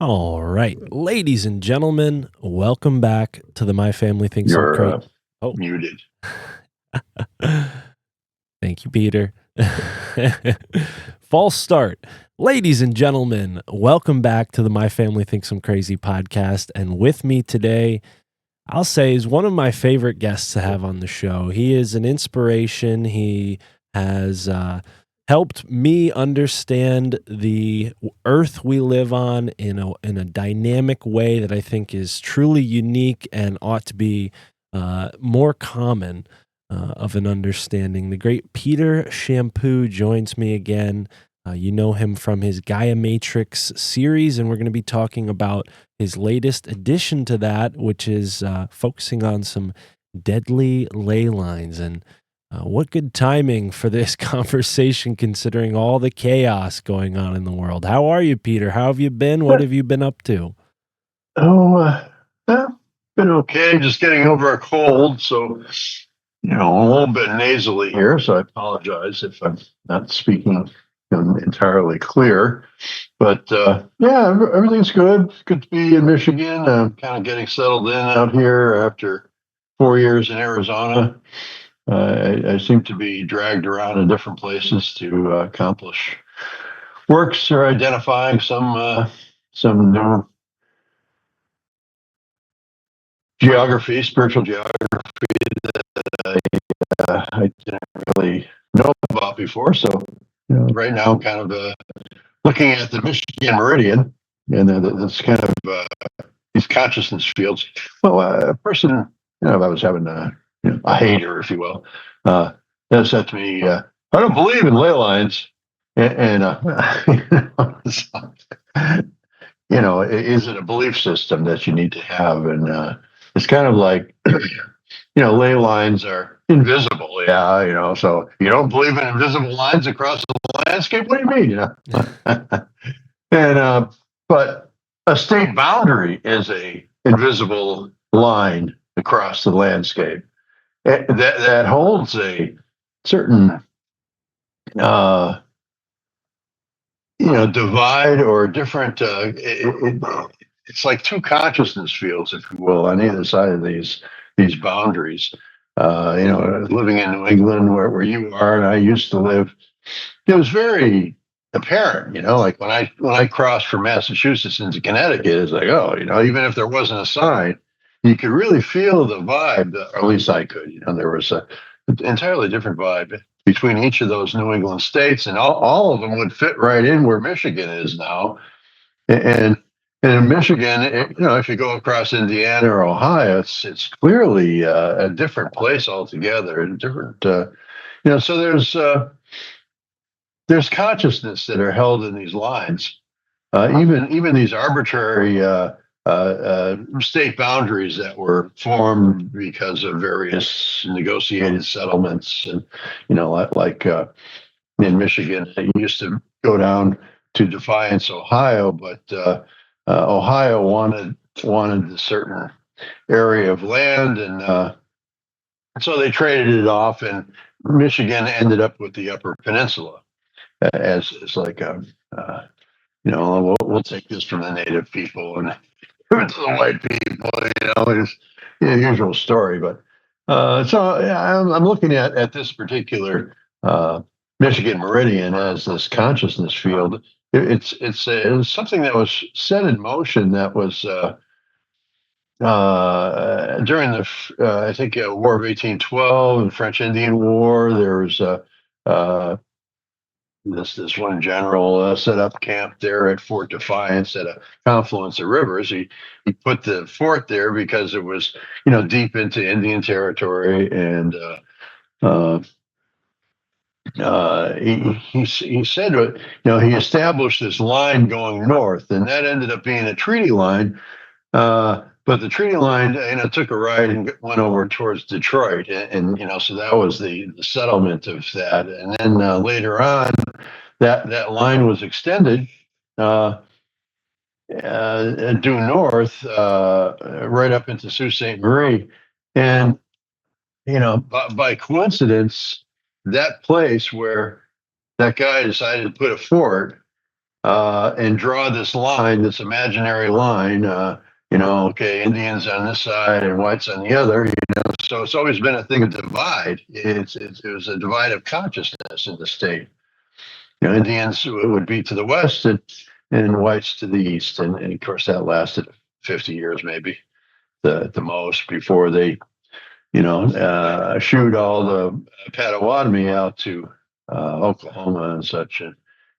All right, ladies and gentlemen, welcome back to the My Family Thinks I'm You're Crazy. Oh, muted. thank you, Peter. False start. Ladies and gentlemen, welcome back to the My Family Thinks I'm Crazy podcast. And with me today, I'll say, is one of my favorite guests to have on the show. He is an inspiration. He has helped me understand the earth we live on in a dynamic way that I think is truly unique and ought to be more common of an understanding. The great Peter Champoux joins me again. You know him from his Gaia Matrix series, and we're going to be talking about his latest addition to that, which is focusing on some deadly ley lines. And what good timing for this conversation, considering all the chaos going on in the world. How are you, Peter? How have you been? What have you been up to? Oh, been okay. Just getting over a cold, so a little bit nasally here. So I apologize if I'm not speaking entirely clear. But yeah, everything's good. Good to be in Michigan. I'm kind of getting settled in out here after 4 years in Arizona. I seem to be dragged around in different places to accomplish works or identifying some new geography, spiritual geography I didn't really know about before. So, right now I'm kind of looking at the Michigan Meridian, and that's kind of these consciousness fields. Well, a person, I was having a hater, if you will, that said to me, "I don't believe in ley lines," is it a belief system that you need to have? And it's kind of like, ley lines are invisible. Yeah, so you don't believe in invisible lines across the landscape? What do you mean? And but a state boundary is a invisible line across the landscape that holds a certain uh, divide or different. It's like two consciousness fields, if you will, on either side of these boundaries. Living in New England, where you are, and I used to live, it was very apparent. Like when I crossed from Massachusetts into Connecticut, it's like, oh, even if there wasn't a sign, you could really feel the vibe, or at least I could. There was an entirely different vibe between each of those New England states, and all of them would fit right in where Michigan is now. And in Michigan, if you go across Indiana or Ohio, it's clearly a different place altogether, and different. So there's consciousness that are held in these lines, even these arbitrary state boundaries that were formed because of various negotiated settlements, and like in Michigan, they used to go down to Defiance, Ohio, but Ohio wanted a certain area of land, and so they traded it off, and Michigan ended up with the Upper Peninsula as like we'll take this from the native people and give it to the white people. It's the usual story. But so yeah, I'm looking at this particular Michigan Meridian as this consciousess field. It's something that was set in motion that was during the I think War of 1812 and French Indian War. There was this one general set up camp there at Fort Defiance at a confluence of rivers. He put the fort there because it was deep into Indian territory, and uh, he said he established this line going north, and that ended up being a treaty line. But the treaty line, took a right and went over towards Detroit, and so that was the settlement of that. And then later on, that line was extended due north, right up into Sault Ste. Marie, and by coincidence, that place where that guy decided to put a fort and draw this line, this imaginary line. Okay, Indians on this side and whites on the other. So it's always been a thing of divide. It was a divide of consciousness in the state. Indians would be to the west and whites to the east, and of course that lasted 50 years maybe, the most, before they shooed all the Potawatomi out to Oklahoma and such, and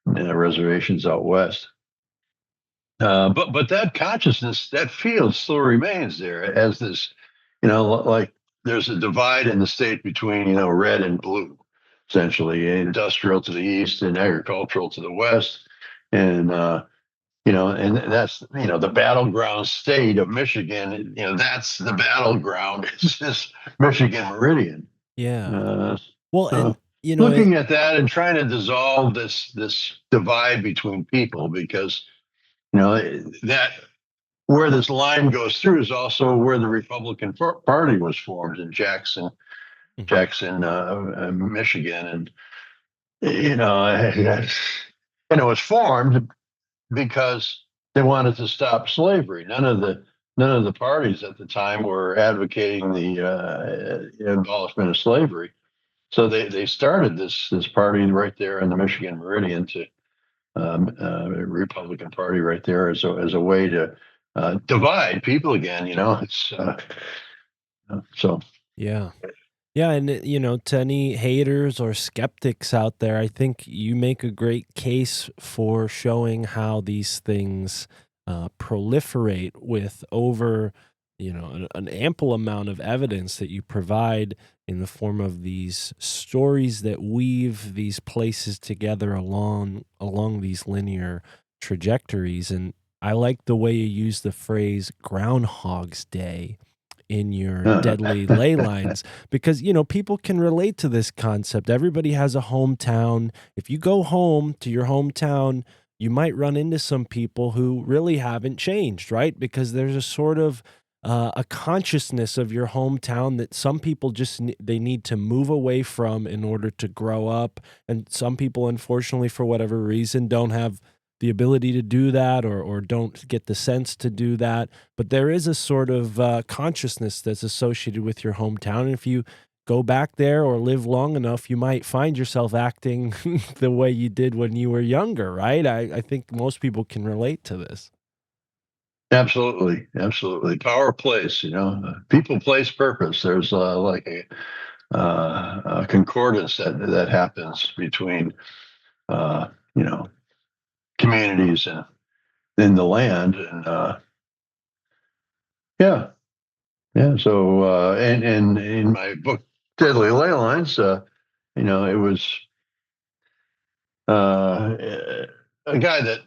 reservations out west. But that consciousness, that field still remains there as this, like there's a divide in the state between, red and blue, essentially, industrial to the east and agricultural to the west. And, and that's, the battleground state of Michigan, that's the battleground. It's this Michigan Meridian. Yeah. Uh, Well, so and you know, looking at that and trying to dissolve this divide between people, because that where this line goes through is also where the Republican Party was formed in Jackson, Mhm. Michigan, and and it was formed because they wanted to stop slavery. None of the parties at the time were advocating the abolishment of slavery. So they started this party right there in the Michigan Meridian, to Republican Party right there, as a way to divide people again. It's so. Yeah. Yeah, and to any haters or skeptics out there, I think you make a great case for showing how these things proliferate with over, an ample amount of evidence that you provide in the form of these stories that weave these places together along these linear trajectories. And I like the way you use the phrase Groundhog's Day in your deadly ley lines, because people can relate to this concept. Everybody has a hometown. If you go home to your hometown, you might run into some people who really haven't changed, right? Because there's a sort of a consciousness of your hometown that some people just they need to move away from in order to grow up, and some people, unfortunately, for whatever reason, don't have the ability to do that, or don't get the sense to do that. But there is a sort of consciousness that's associated with your hometown. And if you go back there or live long enough, you might find yourself acting the way you did when you were younger, right? I think most people can relate to this. Absolutely, absolutely. Power place, people, place, purpose. There's like a concordance that happens between you know communities and in the land, and yeah, yeah. So and in my book Deadly Ley Lines, it was a guy that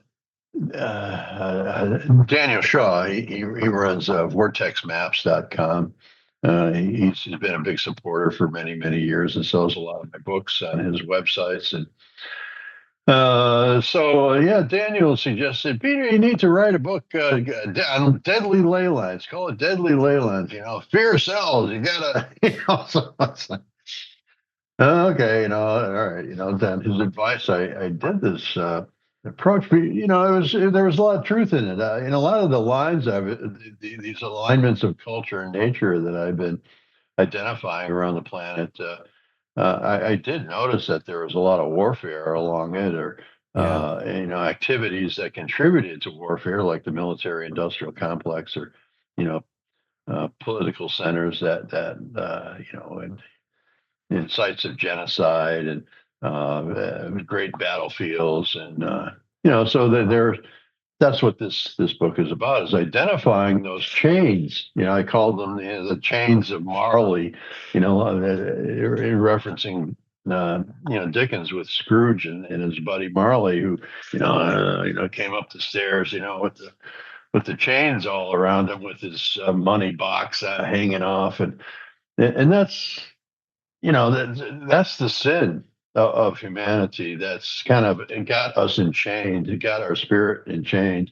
Daniel Shaw. He runs vortexmaps.com. He's been a big supporter for many, many years, and sells a lot of my books on his websites. And yeah, Daniel suggested, Peter, you need to write a book on deadly ley lines. Call it Deadly Ley Lines. Fear sells. You gotta, So it's like, okay, all right, then his advice, I did this approach. There was a lot of truth in it. In a lot of the lines of it, these alignments of culture and nature that I've been identifying around the planet. I did notice that there was a lot of warfare along it, or Yeah. activities that contributed to warfare, like the military-industrial complex, or political centers in sites of genocide, and great battlefields, and so that that's what this book is about, is identifying those chains. I call them the chains of Marley, referencing Dickens with Scrooge and his buddy Marley, who came up the stairs, with the chains all around him, with his money box hanging off, and that's that's the sin of humanity. That's kind of, it got us enchained. It got our spirit enchained.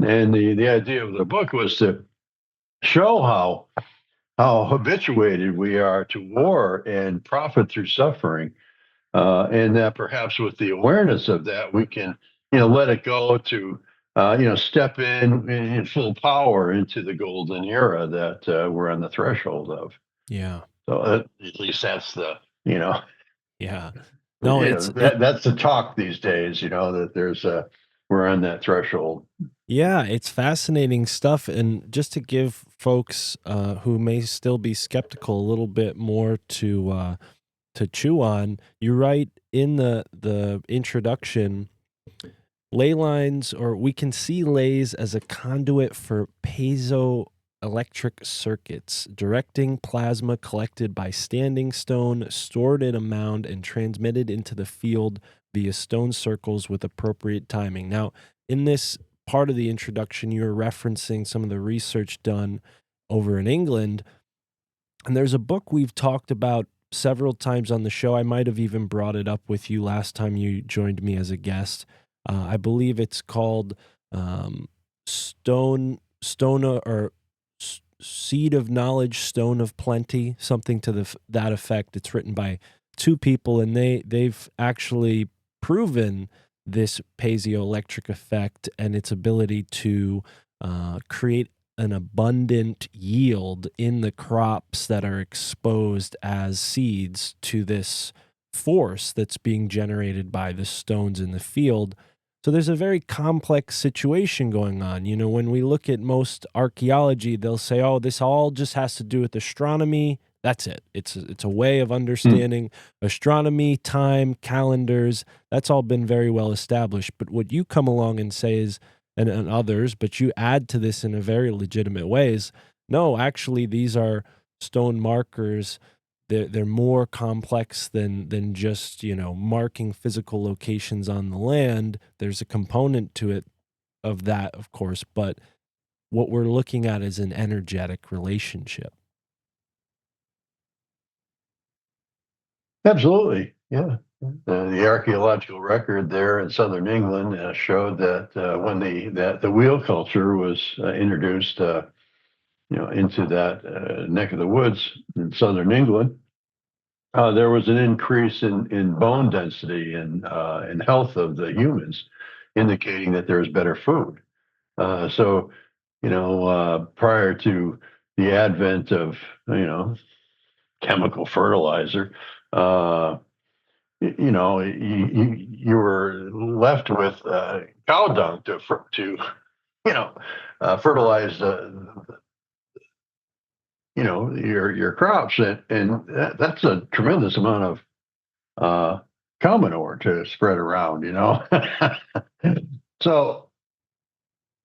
And the idea of the book was to show how habituated we are to war and profit through suffering, and that perhaps with the awareness of that, we can let it go to, step in full power into the golden era that we're on the threshold of. Yeah. So at least that's you know, Yeah. No, that's the talk these days. That we're on that threshold. yeah, it's fascinating stuff. And just to give folks who may still be skeptical a little bit more to chew on, you write in the introduction, ley lines, or we can see lays as a conduit for piezoelectric circuits, directing plasma collected by standing stone, stored in a mound, and transmitted into the field via stone circles with appropriate timing. Now, in this part of the introduction, you're referencing some of the research done over in England. And there's a book we've talked about several times on the show. I might have even brought it up with you last time you joined me as a guest. I believe it's called or Seed of Knowledge, Stone of Plenty, something to that effect. It's written by two people, and they've actually proven this piezoelectric effect and its ability to create an abundant yield in the crops that are exposed as seeds to this force that's being generated by the stones in the field. So there's a very complex situation going on. When we look at most archaeology, they'll say, "Oh, this all just has to do with astronomy." That's it. It's a way of Hmm. understanding astronomy, time, calendars. That's all been very well established. But what you come along and say is, and others, but you add to this in a very legitimate ways. No, actually, these are stone markers. They're more complex than just marking physical locations on the land. There's a component to it of that, of course, but what we're looking at is an energetic relationship. Absolutely, yeah. The archaeological record there in southern England showed that when the wheel culture was introduced, into that neck of the woods in southern England, there was an increase in bone density and health of the humans, indicating that there's better food. So, prior to the advent of, chemical fertilizer, uh, you were left with cow dung to fertilize your crops, and that's a tremendous amount of cow manure to spread around. So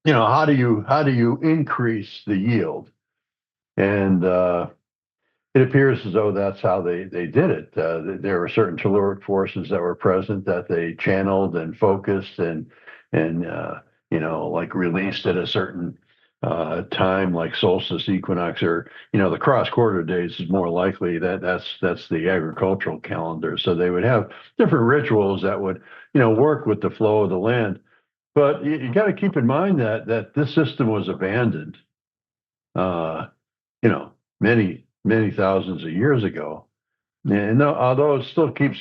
how do you increase the yield? And it appears as though that's how they did it. There were certain telluric forces that were present that they channeled and focused and like released at a certain time, like solstice, equinox, or the cross quarter days is more likely that's the agricultural calendar. So they would have different rituals that would work with the flow of the land. But you got to keep in mind that this system was abandoned. Uh, many, many thousands of years ago. And although it still keeps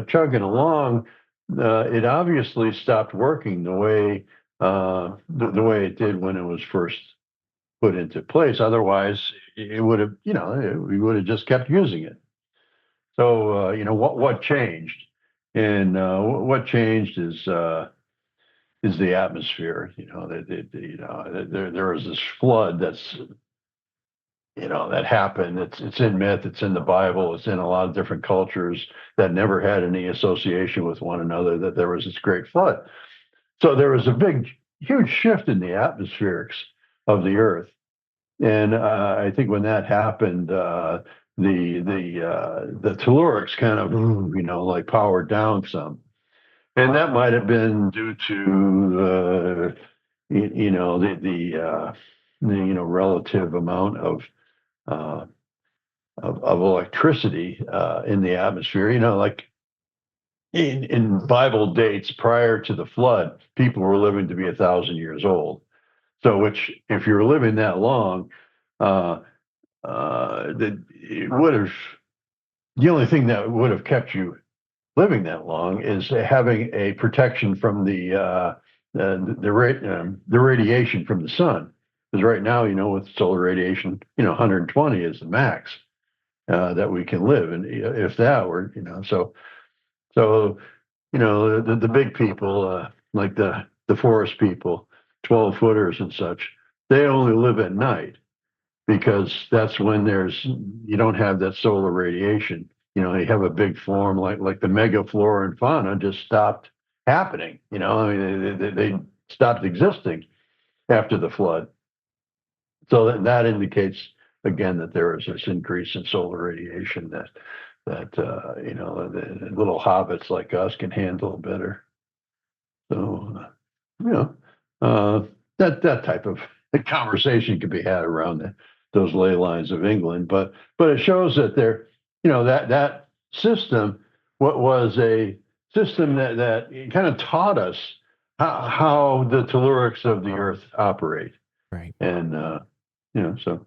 chugging along, it obviously stopped working the way it did when it was first put into place. Otherwise, it would have, we would have just kept using it. So, what changed? And what changed is the atmosphere. There was this flood that happened. It's in myth, it's in the Bible, it's in a lot of different cultures that never had any association with one another, that there was this great flood. So there was a huge shift in the atmospherics of the earth. And I think when that happened, the tellurics kind of, like powered down some. And that might have been due to, the relative amount uh, of electricity in the atmosphere. Like in Bible dates prior to the flood, people were living to be 1,000 years old. So, which if you're living that long, uh, that it would have the only thing that would have kept you living that long is having a protection from the radiation from the sun. Because right now, with solar radiation, 120 is the max that we can live, and if that were, so the big people, like the forest people, 12-footers and such, they only live at night because that's when you don't have that solar radiation. You have a big form like the megaflora and fauna just stopped happening. I mean, they stopped existing after the flood. So that indicates again that there is this increase in solar radiation that the little hobbits like us can handle better. So you know, uh, that type of conversation could be had around those ley lines of England, but it shows that that system, what was a system that kind of taught us how the tellurics of the Earth operate, Right. and so.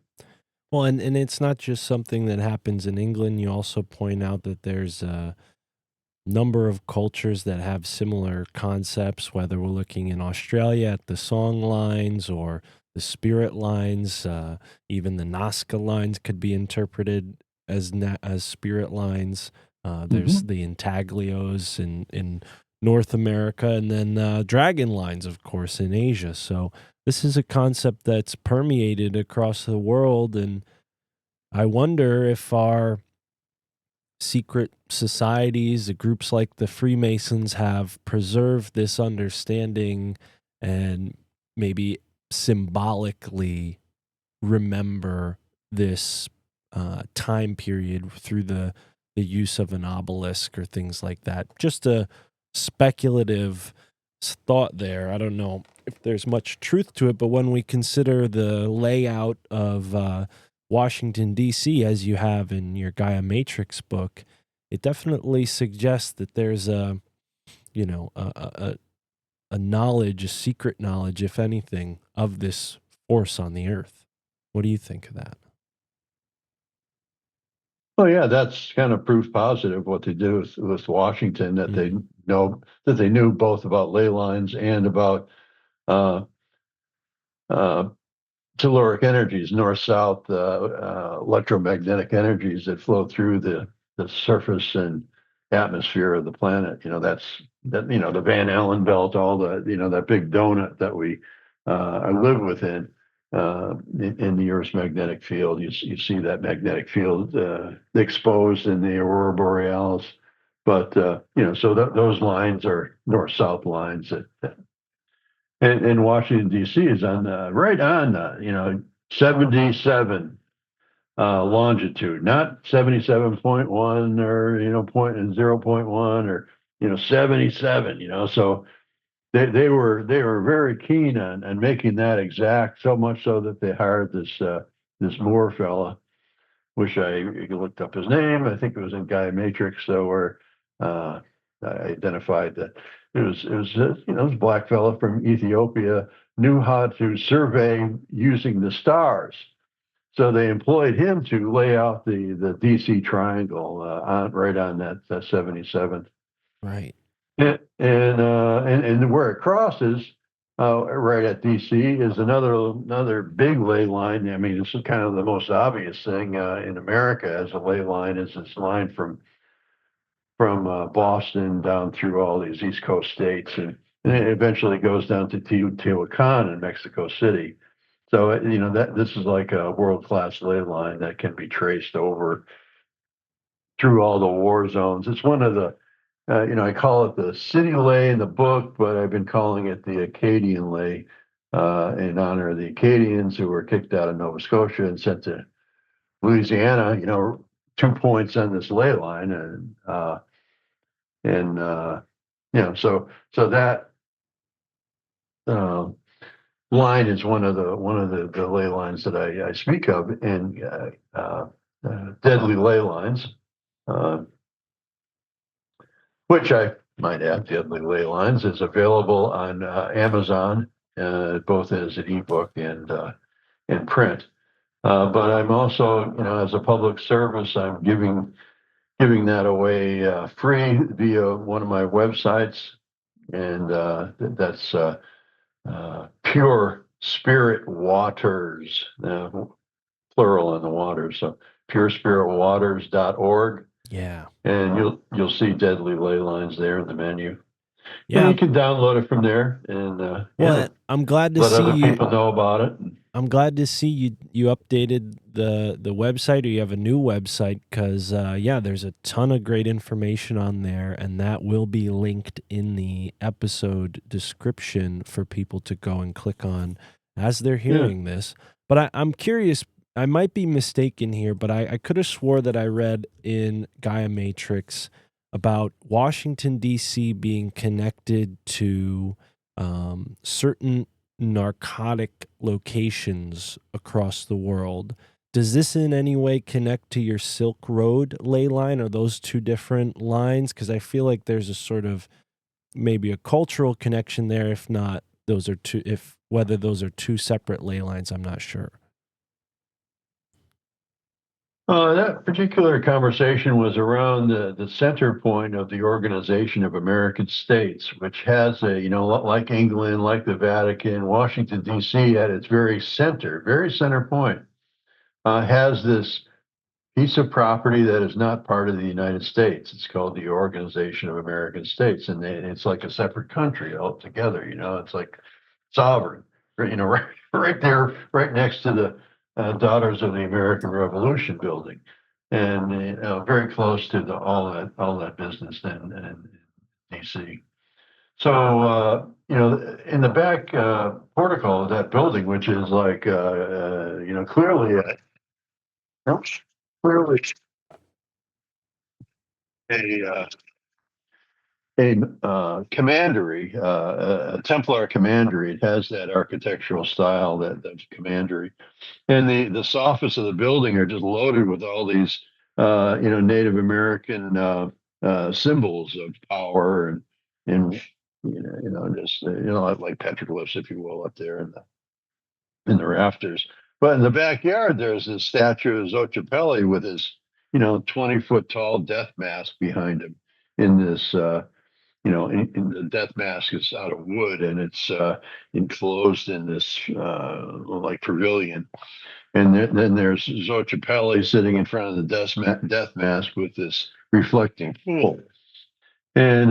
Well, and it's not just something that happens in England. You also point out that there's a number of cultures that have similar concepts, whether we're looking in Australia at the song lines or the spirit lines, even the Nazca lines could be interpreted as spirit lines. There's Mhm. the intaglios in North America, and then dragon lines, of course, in Asia. So this is a concept that's permeated across the world, and I wonder if our secret societies, groups like the Freemasons, have preserved this understanding and maybe symbolically remember this time period through the use of an obelisk or things like that. Just a speculative thought there. I don't know if there's much truth to it, but when we consider the layout of Washington, D.C., as you have in your Gaia Matrix book, it definitely suggests that there's you know, a knowledge, a secret knowledge, if anything, of this force on the earth. What do you think of that? Well, yeah, that's kind of proof positive what they did with Washington, that Mm, they knew both about ley lines and about uh, uh, telluric energies, north-south electromagnetic energies that flow through the surface and atmosphere of the planet. The Van Allen belt, all that big donut that we live within in the Earth's magnetic field. You see that magnetic field exposed in the aurora borealis. But so those lines are north-south lines and Washington D.C. is on right on 77 longitude, not 77.1 or point 0.1 or 77. So they were very keen on making that exact. So much so that they hired this Moore fella. Wish I looked up his name. I think it was in Gaia Matrix, so where uh, I identified that this black fella from Ethiopia knew how to survey using the stars. So they employed him to lay out the DC triangle right on that 77th. right. And where it crosses right at DC is another big ley line. I mean, this is kind of the most obvious thing in America as a ley line is this line from Boston down through all these East Coast states, and it Mm, eventually goes down to Tehuacan in Mexico City. So that this is like a world-class ley line that can be traced over through all the war zones. It's one of the I call it the city lay in the book, but I've been calling it the Acadian lay in honor of the Acadians who were kicked out of Nova Scotia and sent to Louisiana. 2 points on this ley line, and so that uh, line is one of the ley lines that I speak of in deadly ley lines. Uh, which I might add, Deadly Ley Lines is available on Amazon, both as an ebook and in print. But I'm also, as a public service, I'm giving giving that away free via one of my websites, and that's Pure Spirit Waters, plural on the water. So purespiritwaters.org, Yeah. and you'll see Deadly Ley Lines there in the menu. And Yeah. you can download it from there, and Well, I'm glad to let see other you. people know about it. I'm glad to see you updated the website, or you have a new website, because yeah, there's a ton of great information on there, and that will be linked in the episode description for people to go and click on as they're Yeah. hearing this. But I'm curious. I might be mistaken here, but I could have swore that I read in Gaia Matrix about Washington D.C. being connected to certain narcotic locations across the world. Does this in any way connect to your Silk Road ley line? Are those two different lines? Because I feel like there's a sort of maybe a cultural connection there. If not, those are two. If whether those are two separate ley lines, I'm not sure. That particular conversation was around the center point of the Organization of American States, which has like England, like the Vatican, Washington, D.C., at its very center point, has this piece of property that is not part of the United States. It's called the Organization of American States, and it's like a separate country altogether. It's like sovereign, right, right there, right next to the Daughters of the American Revolution building, and very close to all that business in D.C. So in the back portico of that building, which is like clearly clearly a commandery, a Templar commandery. It has that architectural style, that commandery, and the soffits of the building are just loaded with all these Native American symbols of power and just like petroglyphs, if you will, up there in the rafters. But in the backyard, there's this statue of Xochipelli with his 20-foot tall death mask behind him in this. In the death mask is out of wood, and it's enclosed in this like pavilion. And then there's Xochipelli sitting in front of the death mask with this reflecting pool. And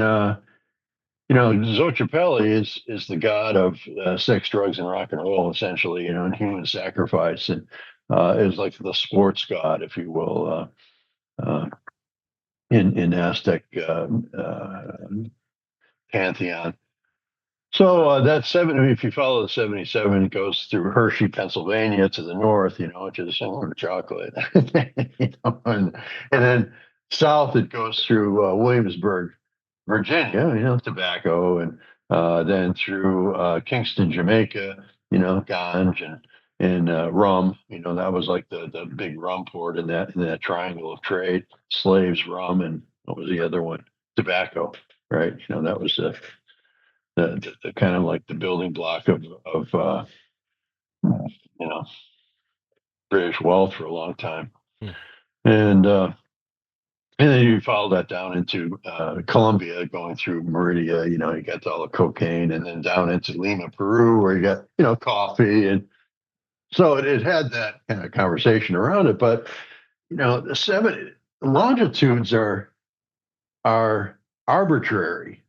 Xochipelli is the god of sex, drugs, and rock and roll, essentially, and human sacrifice, and is like the sports god, if you will, in Aztec pantheon. So that if you follow the 77, it goes through Hershey, Pennsylvania to the north, which is similar to chocolate. And then south it goes through Williamsburg, Virginia, tobacco, and then through Kingston, Jamaica, ganj and rum. That was like the big rum port in that triangle of trade: slaves, rum, and what was the other one? Tobacco, right? That was the kind of like the building block of you know British wealth for a long time, Hmm. and then you follow that down into Colombia, going through Meridia. You got all the cocaine, and then down into Lima, Peru, where you got coffee, and so it had that kind of conversation around it. But the seven longitudes are arbitrary.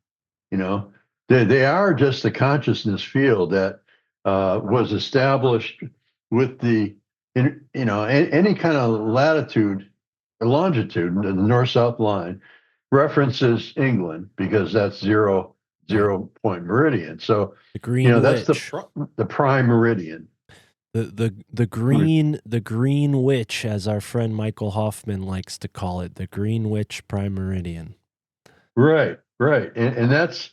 You know, they are just the consciousness field that was established with any kind of latitude or longitude, the north-south line references England because that's Right. zero point meridian. So, The Green that's Witch. the prime meridian. The Green Witch, as our friend Michael Hoffman likes to call it, the Green Witch Prime Meridian. Right, right. And that's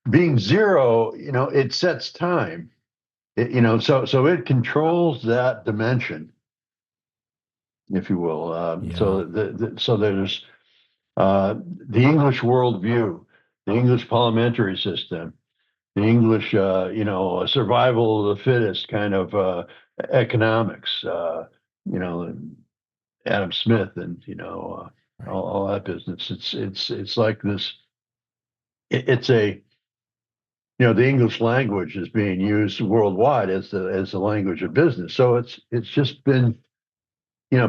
being zero, it sets time. So it controls that dimension, if you will. Yeah. So there's the English worldview, the English parliamentary system, the English, survival of the fittest kind of economics. You know, Adam Smith and Right. all that business. It's like this. It's a the English language is being used worldwide as the language of business. So it's just been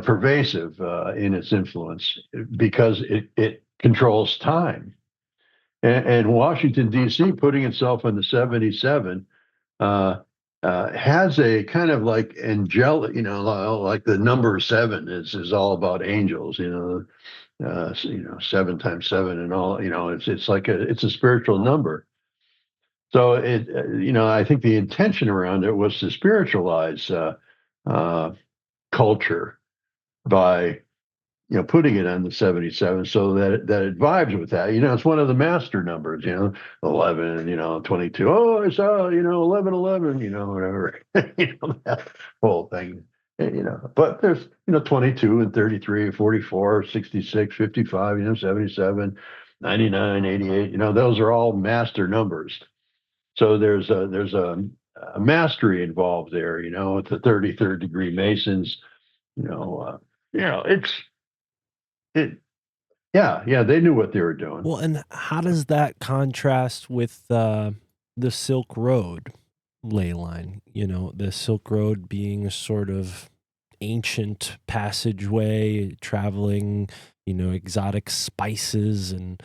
pervasive in its influence because it controls time. And Washington D.C. putting itself in the 77 uh, has a kind of like angelic, like the number seven is all about angels, 7 times 7 and all, it's like it's a spiritual number. So I think the intention around it was to spiritualize uh, culture by putting it on the 77 so that it vibes with that. It's one of the master numbers, 11, 22. Oh, I saw, 11, 11, whatever, that whole thing. But there's, 22 and 33, 44, 66, 55, 77, 99, 88, those are all master numbers. So there's a mastery involved there, with the 33rd degree Masons, you know, uh, it's, it, yeah, they knew what they were doing. Well, and how does that contrast with the Silk Road ley line? The Silk Road being a sort of ancient passageway traveling, exotic spices and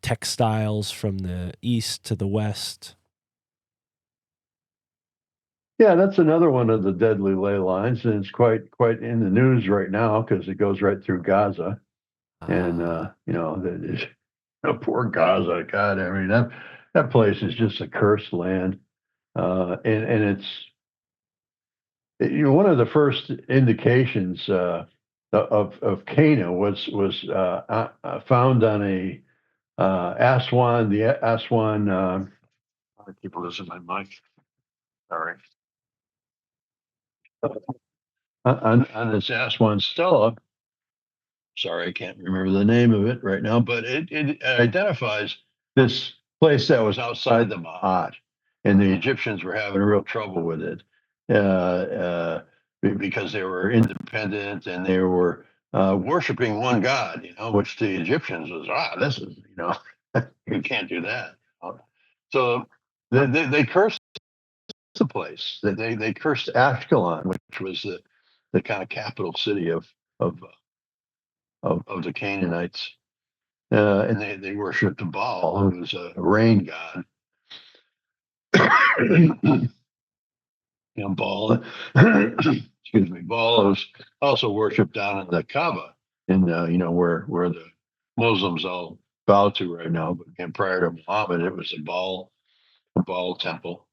textiles from the east to the west. Yeah, that's another one of the deadly ley lines, and it's quite in the news right now because it goes right through Gaza, and Ah. poor Gaza. God, I mean that place is just a cursed land, and it's one of the first indications of Cana was found on a Aswan, the Aswan. I keep losing my mic. Sorry. On this Aswan Stela. Sorry, I can't remember the name of it right now, but it identifies this place that was outside the Ma'at, and the Egyptians were having real trouble with it because they were independent and they were worshiping one God, which the Egyptians was this is you can't do that. So they cursed the place. They cursed Ashkelon, which was the kind of capital city of of the Canaanites, and they worshipped Baal, who was a rain god. Baal, excuse me, Baal was also worshipped down in the Kaaba, in where the Muslims all bow to right now. But again, prior to Muhammad, it was a Baal temple.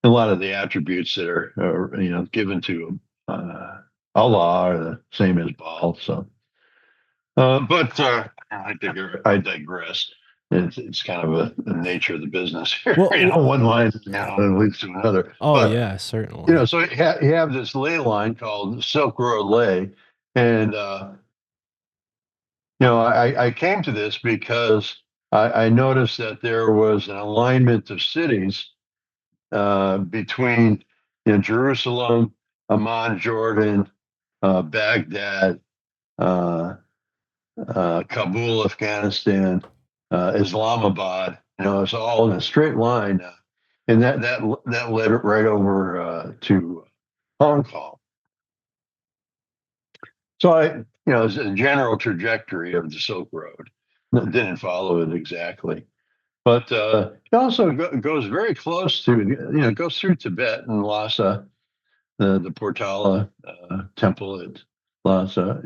A lot of the attributes that are given to Allah are the same as Baal. So. But I digress. It's kind of the nature of the business. Well, One line leads to another. oh But yeah, certainly. so you have this ley line called Silk Road Ley, and I came to this because I noticed that there was an alignment of cities between Jerusalem, Amman, Jordan, Baghdad. Kabul, Afghanistan, Islamabad. It's all in a straight line, and that led right over to Hong Kong. So it's a general trajectory of the Silk Road. Didn't follow it exactly, but it also goes very close to it goes through Tibet and Lhasa, the Portala temple at Lhasa,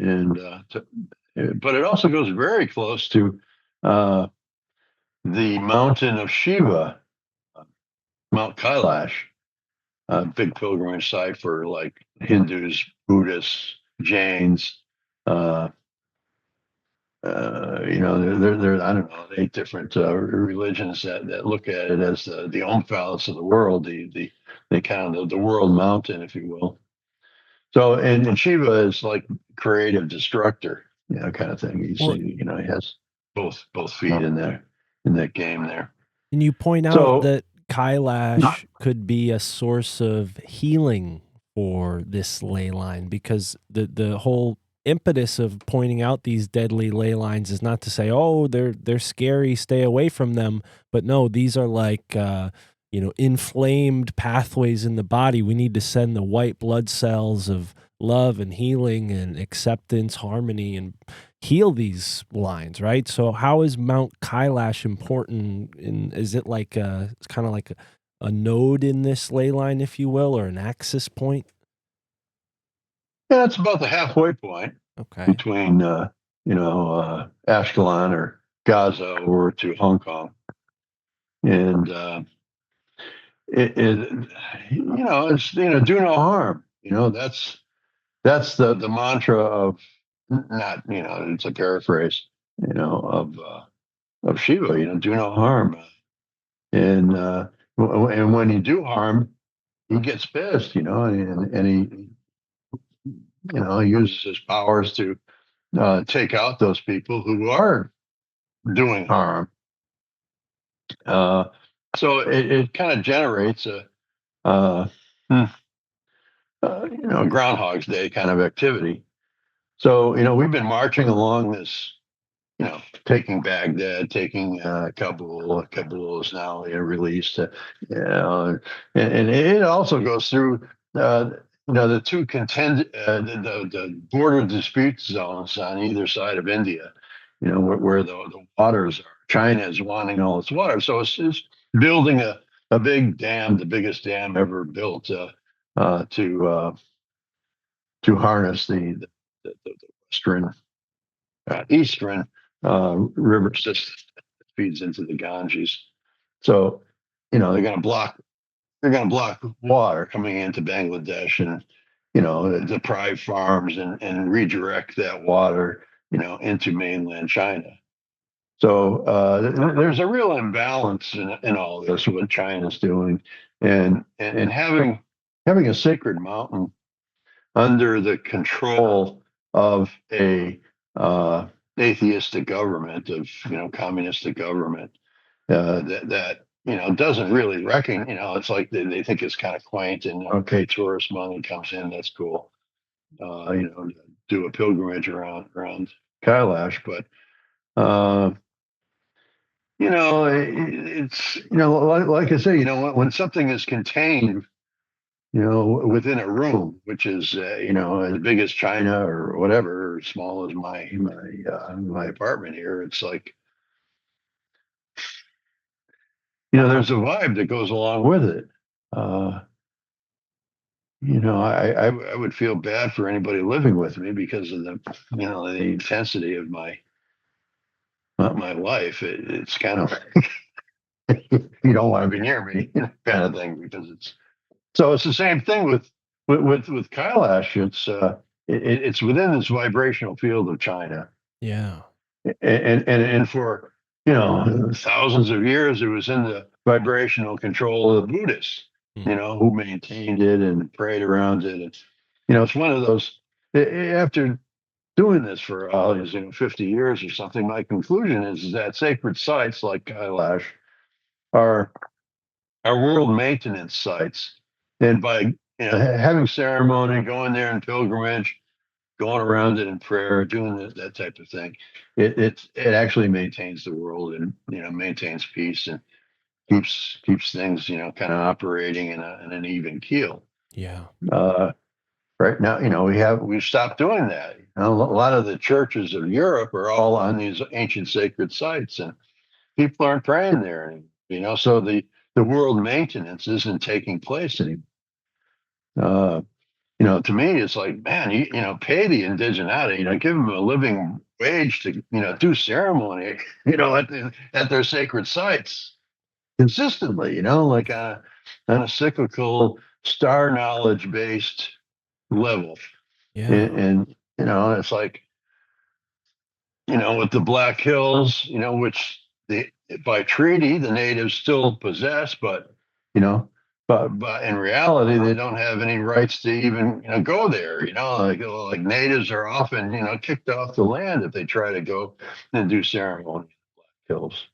but it also goes very close to the mountain of Shiva, Mount Kailash, a big pilgrimage site for like Hindus, Buddhists, Jains. There I don't know 8 different religions that look at it as the omphalos of the world, the kind of the world mountain, if you will. So and Shiva is like creative destructor, kind of thing. Well, He has both feet in there in that game there. and you point out So that Kailash could be a source of healing for this ley line because the whole impetus of pointing out these deadly ley lines is not to say, oh, they're scary, stay away from them. But no, these are like inflamed pathways in the body. We need to send the white blood cells of love and healing and acceptance, harmony, and heal these lines, right? So how is Mount Kailash important? Is it like it's kind of like a node in this ley line, if you will, or an axis point? Yeah, it's about the halfway point Okay. between Ashkelon or Gaza over to Hong Kong, and it's do no harm. That's the mantra of, not, it's a paraphrase, of Shiva. Do no harm, and when you do harm, he gets pissed, and he uses his powers to take out those people who are doing harm. Uh, so it kind of generates uh, hmm, Groundhog's Day kind of activity. So we've been marching along this, taking Baghdad, taking Kabul. Kabul is now released, and it also goes through the two the border dispute zones on either side of India, where the waters are. China is wanting all its water, so it's building a big dam, the biggest dam ever built, to harness the western eastern river system that feeds into the Ganges. So, they're going to block water coming into Bangladesh, and deprive farms, and redirect that water into mainland China. So there's a real imbalance in all this, what China's doing, and having a sacred mountain under the control of a atheistic government, of communistic government, that doesn't really reckon. It's like they think it's kind of quaint, and okay, tourist money comes in, that's cool. Do a pilgrimage around Kailash, but it's like I say, when something is contained, within a room, which is as big as China or whatever, or small as my apartment here. It's like, there's a vibe that goes along with it. Uh, I would feel bad for anybody living with me because of the intensity of my life. It's kind of you don't want to be near me, kind of thing, because it's the same thing with Kailash. It's within this vibrational field of China, Yeah. and for thousands of years, it was in the vibrational control of the Buddhists, Hmm. who maintained it and prayed around it. And it's one of those. After doing this for 50 years or something, my conclusion is that sacred sites like Kailash are world maintenance sites, and by having ceremony, going there in pilgrimage, going around it in prayer, doing that type of thing, it actually maintains the world, and maintains peace, and keeps things kind of operating in an even keel. Yeah. Uh, right now, we've stopped doing that. A lot of the churches of Europe are all on these ancient sacred sites, and people aren't praying there anymore. So the world maintenance isn't taking place anymore. Uh, to me, it's like, man, pay the indigenatia, give them a living wage to, do ceremony, at their sacred sites consistently, like on a cyclical, star knowledge based level. Yeah. And it's like, with the Black Hills, which by treaty the natives still possess, but you know, but in reality they don't have any rights to even go there. Like natives are often kicked off the land if they try to go and do ceremony in the Black Hills.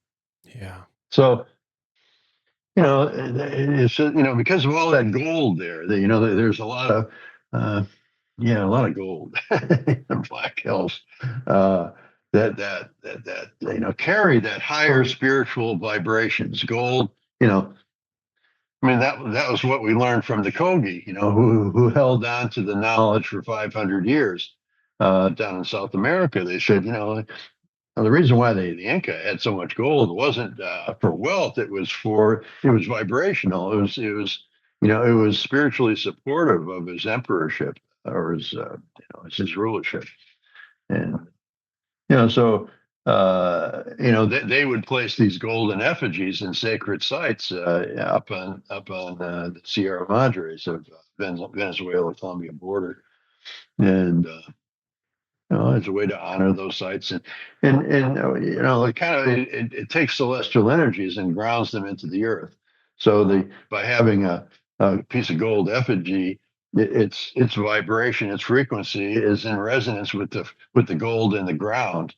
Yeah. So it's because of all that gold there. There's a lot of Yeah, a lot of gold in Black Hills. Uh, that carry that higher spiritual vibrations. Gold, you know, I mean that was what we learned from the Kogi, who held on to the knowledge for 500 years down in South America. They said, the reason why the Inca had so much gold wasn't for wealth; it was vibrational. It was spiritually supportive of his emperorship or his rulership, and so they would place these golden effigies in sacred sites up on the Sierra Madres of Venezuela Colombia border, and as a way to honor those sites, and it kind of it takes celestial energies and grounds them into the earth. So by having a piece of gold effigy, its vibration, its frequency is in resonance with the gold in the ground,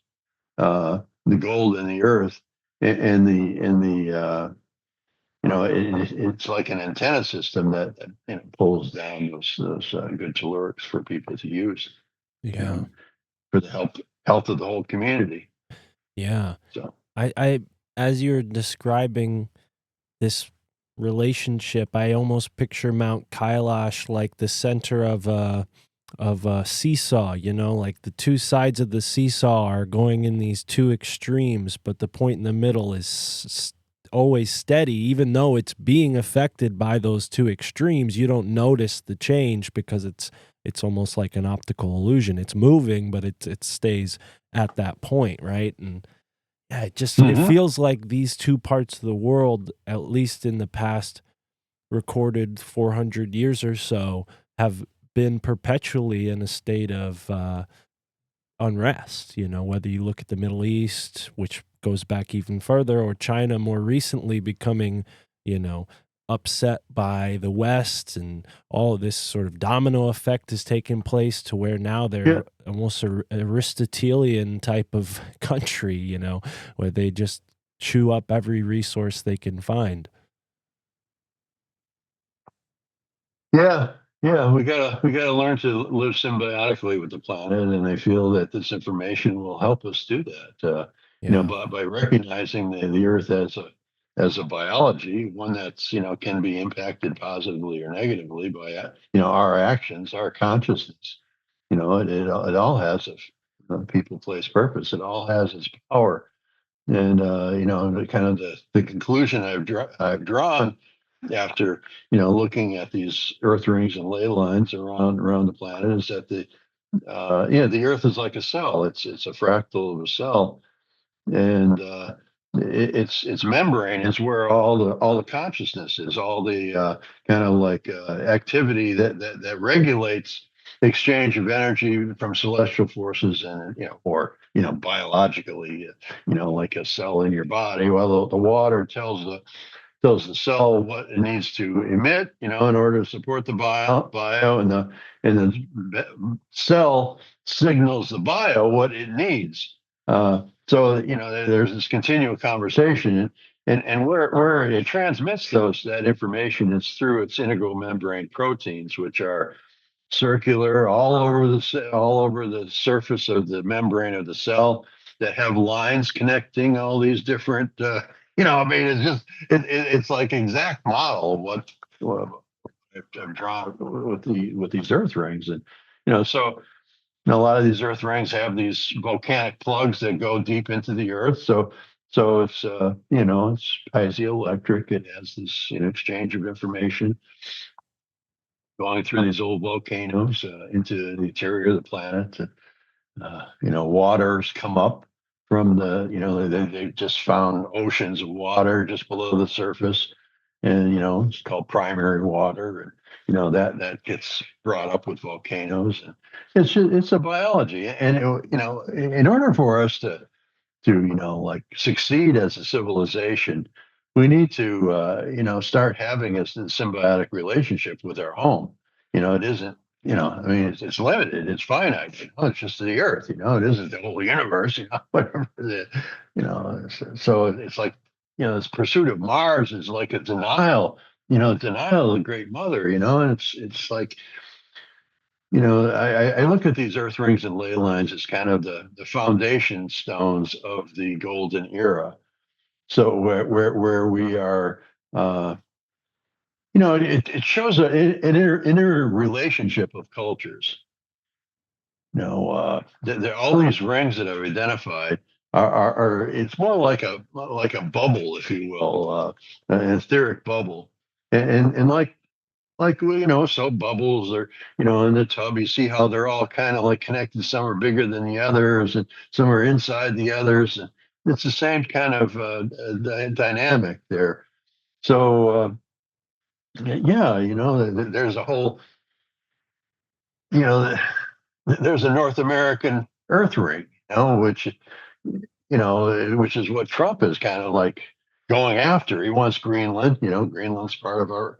the gold in the earth, and it's like an antenna system that pulls down those good tellurics for people to use. Yeah. Um, for the health of the whole community. Yeah. So I as you're describing this relationship, I almost picture Mount Kailash like the center of a seesaw, like the two sides of the seesaw are going in these two extremes, but the point in the middle is always steady, even though it's being affected by those two extremes. You don't notice the change because it's almost like an optical illusion. It's moving, but it stays at that point, right? And yeah, it mhm. feels like these two parts of the world, at least in the past recorded 400 years or so, have been perpetually in a state of unrest. Whether you look at the Middle East, which goes back even further, or China more recently becoming, you know, upset by the West, and all of this sort of domino effect has taken place to where now Yeah, they're almost a Aristotelian type of country, where they just chew up every resource they can find. yeah, yeah. We gotta learn to live symbiotically with the planet, and I feel that this information will help us do that. Yeah. By recognizing the Earth as a biology, one that's can be impacted positively or negatively by our actions, our consciousness. It all has a people, place, purpose. It all has its power. And the conclusion I've drawn after looking at these Earth rings and ley lines around the planet is that the Earth is like a cell. It's a fractal of a cell, and its membrane is where all the consciousness is, all the kind of like activity that regulates exchange of energy from celestial forces, and or biologically, like a cell in your body. Well, the water tells the cell what it needs to emit, in order to support the bio, and the cell signals the bio what it needs. So there's this continual conversation, and where it transmits that information is through its integral membrane proteins, which are circular all over the surface of the membrane of the cell, that have lines connecting all these different. I mean, it's like exact model of what I've drawn with these earth rings, and so a lot of these earth rings have these volcanic plugs that go deep into the earth. So it's piezoelectric. It has this exchange of information going through these old volcanoes into the interior of the planet. Waters come up from they just found oceans of water just below the surface, and it's called primary water, and that gets brought up with volcanoes, and it's a biology, and in order for us to like succeed as a civilization, we need to start having a symbiotic relationship with our home. It isn't, I mean, it's limited, it's finite. It's just the earth. It isn't the whole universe. Whatever so it's like this pursuit of Mars is like a denial of the Great Mother. And it's like I look at these earth rings and ley lines as kind of the foundation stones of the golden era. So where we are, it shows an inner relationship of cultures. All these rings that I've identified are it's more like a bubble, if you will, an etheric bubble, and like so bubbles are in the tub. You see how they're all kind of like connected. Some are bigger than the others, and some are inside the others. And it's the same kind of dynamic there. So yeah, there's a whole you know there's a North American Earth ring, which is what Trump is kind of like going after. He wants Greenland. Greenland's part of our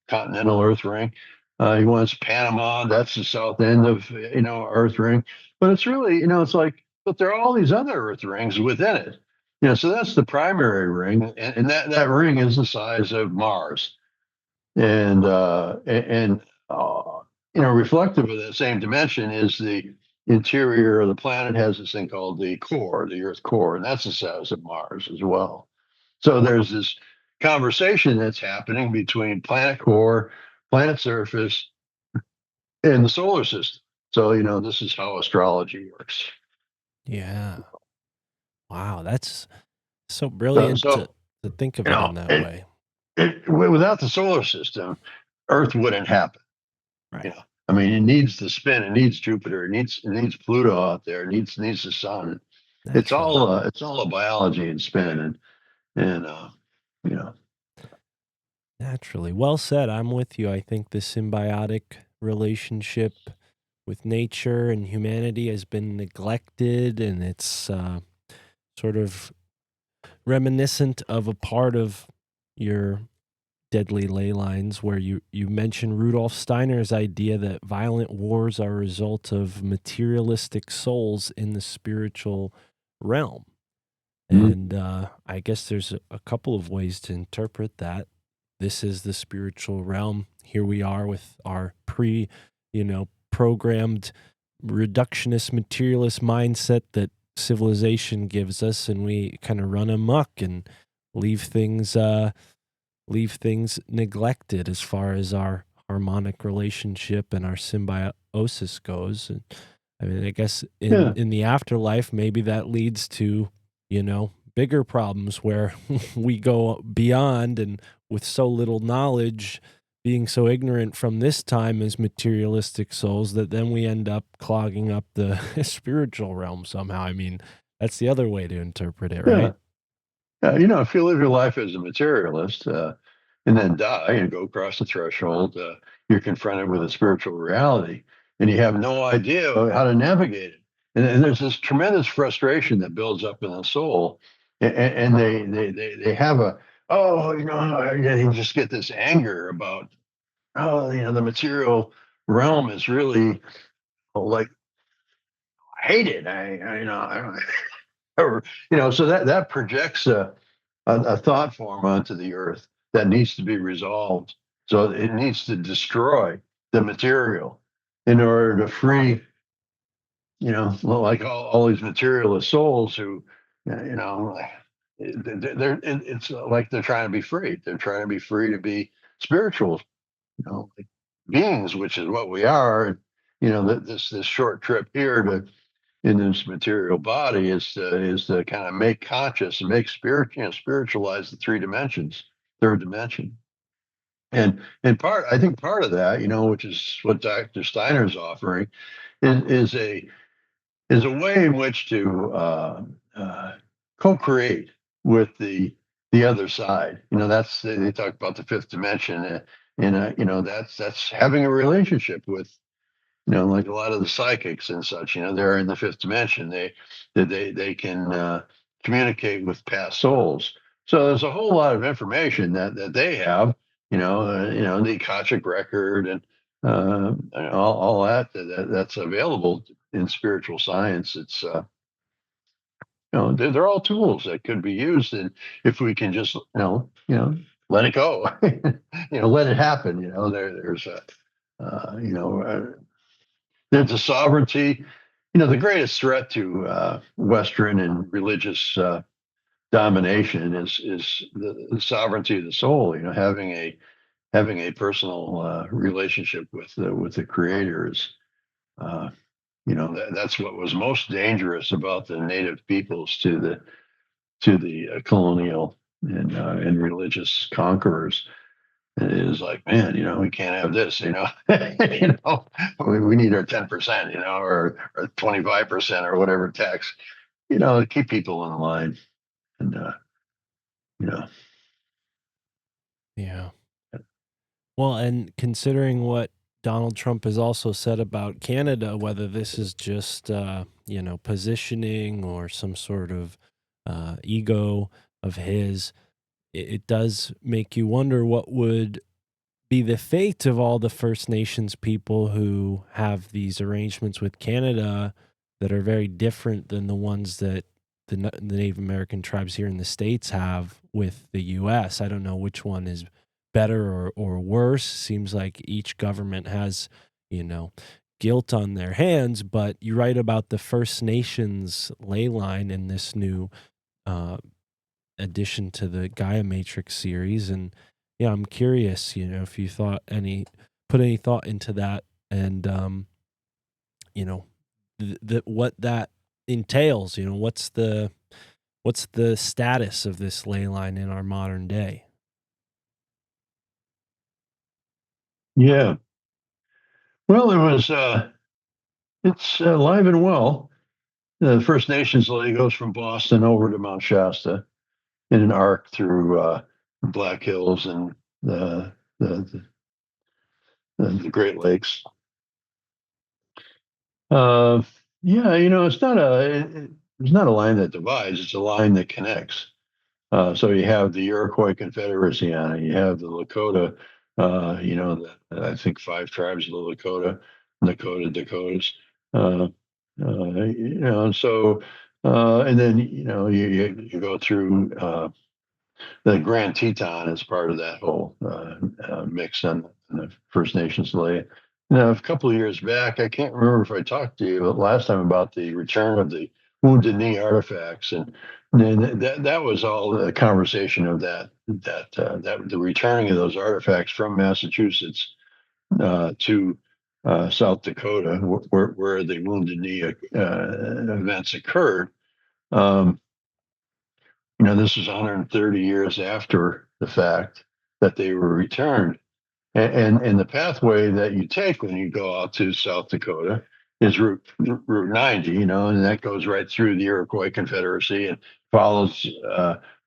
continental Earth ring. He wants Panama. That's the south end of Earth ring. But it's really it's like, but there are all these other Earth rings within it. So that's the primary ring, and that ring is the size of Mars, and reflective of that same dimension is the interior of the planet has this thing called the core, the Earth core, and that's the size of Mars as well. So there's this conversation that's happening between planet core, planet surface, and the solar system. So this is how astrology works. Yeah. Wow, that's so So, brilliant so to think of it in that way. without the solar system, Earth wouldn't happen. Right. I mean, it needs to spin. It needs Jupiter. It needs Pluto out there. It needs the sun. Naturally. It's all a biology and spin and you know Naturally. Well said. I'm with you. I think the symbiotic relationship with nature and humanity has been neglected, and it's sort of reminiscent of a part of your deadly ley lines where you mentioned Rudolf Steiner's idea that violent wars are a result of materialistic souls in the spiritual realm. And I guess there's a couple of ways to interpret that. This is the spiritual realm. Here we are with our programmed reductionist materialist mindset that civilization gives us, and we kind of run amok and leave things neglected as far as our harmonic relationship and our symbiosis goes. And I mean, I guess yeah in the afterlife, maybe that leads to, bigger problems where we go beyond, and with so little knowledge, being so ignorant from this time as materialistic souls, that then we end up clogging up the spiritual realm somehow. I mean, that's the other way to interpret it, yeah right? if you live your life as a materialist and then die and go across the threshold, you're confronted with a spiritual reality, and you have no idea how to navigate it. And there's this tremendous frustration that builds up in the soul, and they have you just get this anger about the material realm is really like I hate it. Or, so that projects a thought form onto the earth that needs to be resolved. So it needs to destroy the material in order to free, like all these materialist souls who, it's like they're trying to be free. They're trying to be free to be spiritual, like beings, which is what we are. And, this short trip here to in this material body is to kind of make conscious and make spiritualize the three dimensions, third dimension. And I think part of that, which is what Dr. Steiner's offering, is is a way in which to co-create with the other side. That's they talk about the fifth dimension, and that's having a relationship with like a lot of the psychics and such, they're in the fifth dimension. They can communicate with past souls. So there's a whole lot of information that they have, the Akashic record and all that's available in spiritual science. It's they're all tools that could be used, and if we can just let it go, let it happen. There's You know, there's a sovereignty. You know, the greatest threat to Western and religious domination is the sovereignty of the soul. You know, having a personal relationship with the Creator is, uh, you know, that's what was most dangerous about the native peoples to the colonial and religious conquerors. It is like, man, you know, we can't have this, you know, you know, we need our 10%, you know, or 25% or whatever tax, you know, to keep people in line. And, you know, Yeah. Well, and considering what Donald Trump has also said about Canada, whether this is just positioning or some sort of ego of his, it does make you wonder what would be the fate of all the First Nations people who have these arrangements with Canada that are very different than the ones that the Native American tribes here in the States have with the US. I don't know which one is better or worse. Seems like each government has, you know, guilt on their hands, but you write about the First Nations ley line in this new uh, addition to the Gaia Matrix series. And yeah, I'm curious, if you put any thought into that and, you know, what that entails, what's the status of this ley line in our modern day? yeah. Well, it's alive and well. The First Nations Ley goes from Boston over to Mount Shasta in an arc through Black Hills and the, the Great Lakes. Uh, yeah, you know, it's not a line that divides; it's a line that connects. So you have the Iroquois Confederacy on it. You have the Lakota. You know, I think 5 tribes of the Dakotas. Uh, you know, and so and then you know you go through the Grand Teton as part of that whole mix on the First Nations lay. Now, a couple of years back, I can't remember if I talked to you last time about the return of the Wounded Knee artifacts, and then that was all the conversation of that the returning of those artifacts from Massachusetts to South Dakota, where the Wounded Knee events occurred. Um, you know, this was 130 years after the fact that they were returned. And the pathway that you take when you go out to South Dakota is Route 90, you know, and that goes right through the Iroquois Confederacy and follows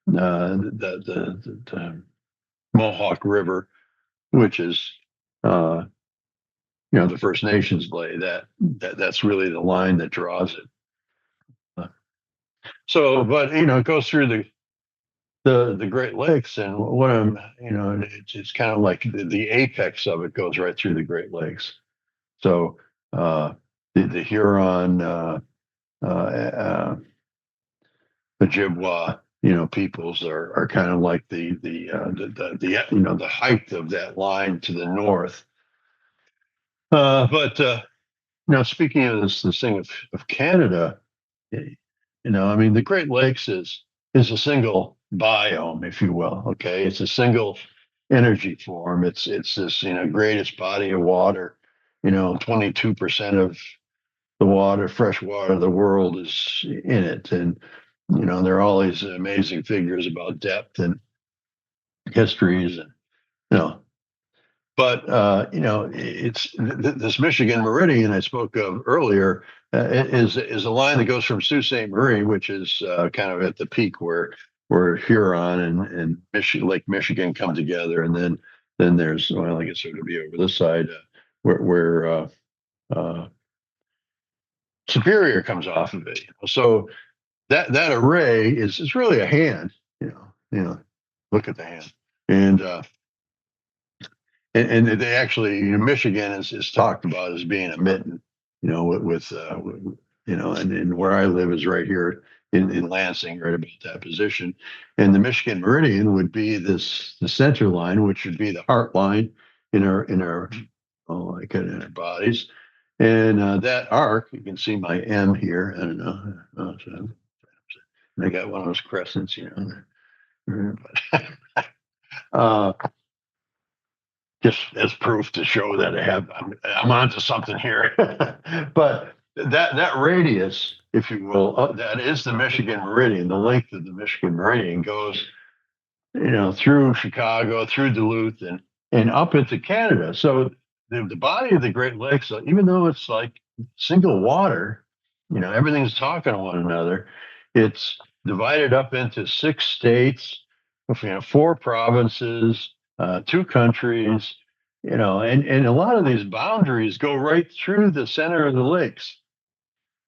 the Mohawk River, which is, uh, you know, the First Nations lay. That's really the line that draws it. So, but you know, it goes through the Great Lakes, and what I'm, you know, it's kind of like the apex of it goes right through the Great Lakes. So the Huron, the Ojibwa, you know, peoples are kind of like the you know the height of that line to the north. But you know, speaking of this thing of Canada, you know, I mean, the Great Lakes is a single biome, if you will. Okay, it's a single energy form. It's this, you know, greatest body of water. You know, 22% of the water, fresh water of the world is in it, and you know, there are all these amazing figures about depth and histories, and you know, but you know, it's this Michigan Meridian I spoke of earlier is a line that goes from Sault Ste. Marie, which is kind of at the peak where Huron and Lake Michigan come together, and then there's, well, I guess it would be over this side where uh, Superior comes off of it. You know? So that array is really a hand. You know, look at the hand, and and they actually, you know, Michigan is talked about as being a mitten, you know, you know, and where I live is right here in Lansing, right about that position, and the Michigan Meridian would be the center line, which would be the heart line in our like inner bodies. And that arc, you can see my M here. I don't know. So I got one of those crescents, uh, just as proof to show that I'm onto something here. But that radius, if you will, that is the Michigan Meridian. The length of the Michigan Meridian goes, through Chicago, through Duluth, and up into Canada. So the body of the Great Lakes, even though it's like single water, everything's talking to one another. It's divided up into 6 states, 4 provinces, 2 countries, and a lot of these boundaries go right through the center of the lakes.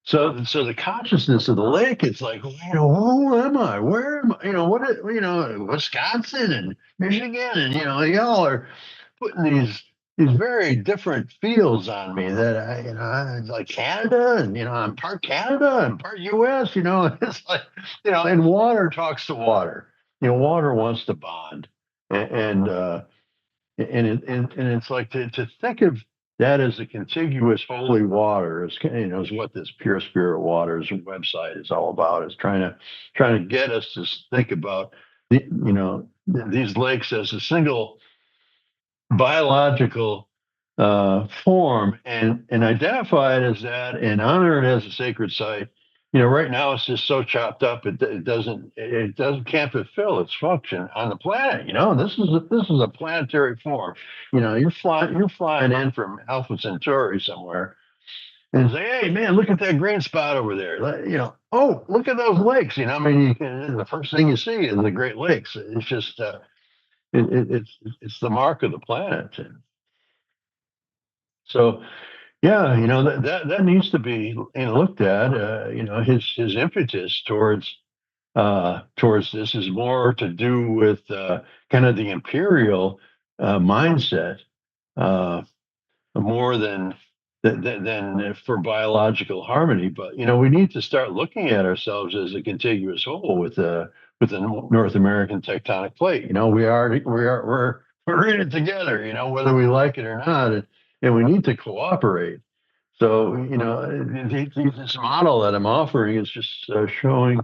So the consciousness of the lake, it's like, who am I? Where am I? Wisconsin and Michigan, and y'all are putting these very different feels on me that it's like Canada, and I'm part Canada and part U.S. It's like, and water talks to water. Water wants to bond, and it's like to think of that as a contiguous holy water is what this Pure Spirit Waters website is all about. Is trying to get us to think about these lakes as a single biological form, and identify it as that, and honor it as a sacred site. Right now it's just so chopped up, it can't fulfill its function on the planet. This is a planetary form. You're flying in from Alpha Centauri somewhere and say, hey man, look at that green spot over there. Oh, look at those lakes. The first thing you see is the Great Lakes. It's just it's the mark of the planet. And so, yeah, that needs to be looked at. His impetus towards this is more to do with kind of the imperial mindset, more than for biological harmony. But we need to start looking at ourselves as a contiguous whole with the North American tectonic plate. We're in it together. Whether we like it or not, and we need to cooperate. So this model that I'm offering is just showing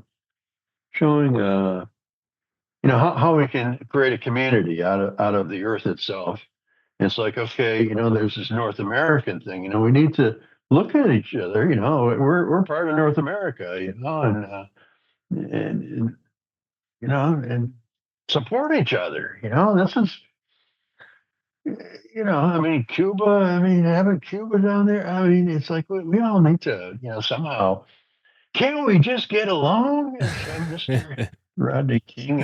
how we can create a community out of the earth itself. And it's like, okay, there's this North American thing. We need to look at each other. We're part of North America. And support each other. This is. Cuba. Having Cuba down there. It's like we all need to, somehow. Can't we just get along? As Mr. Rodney King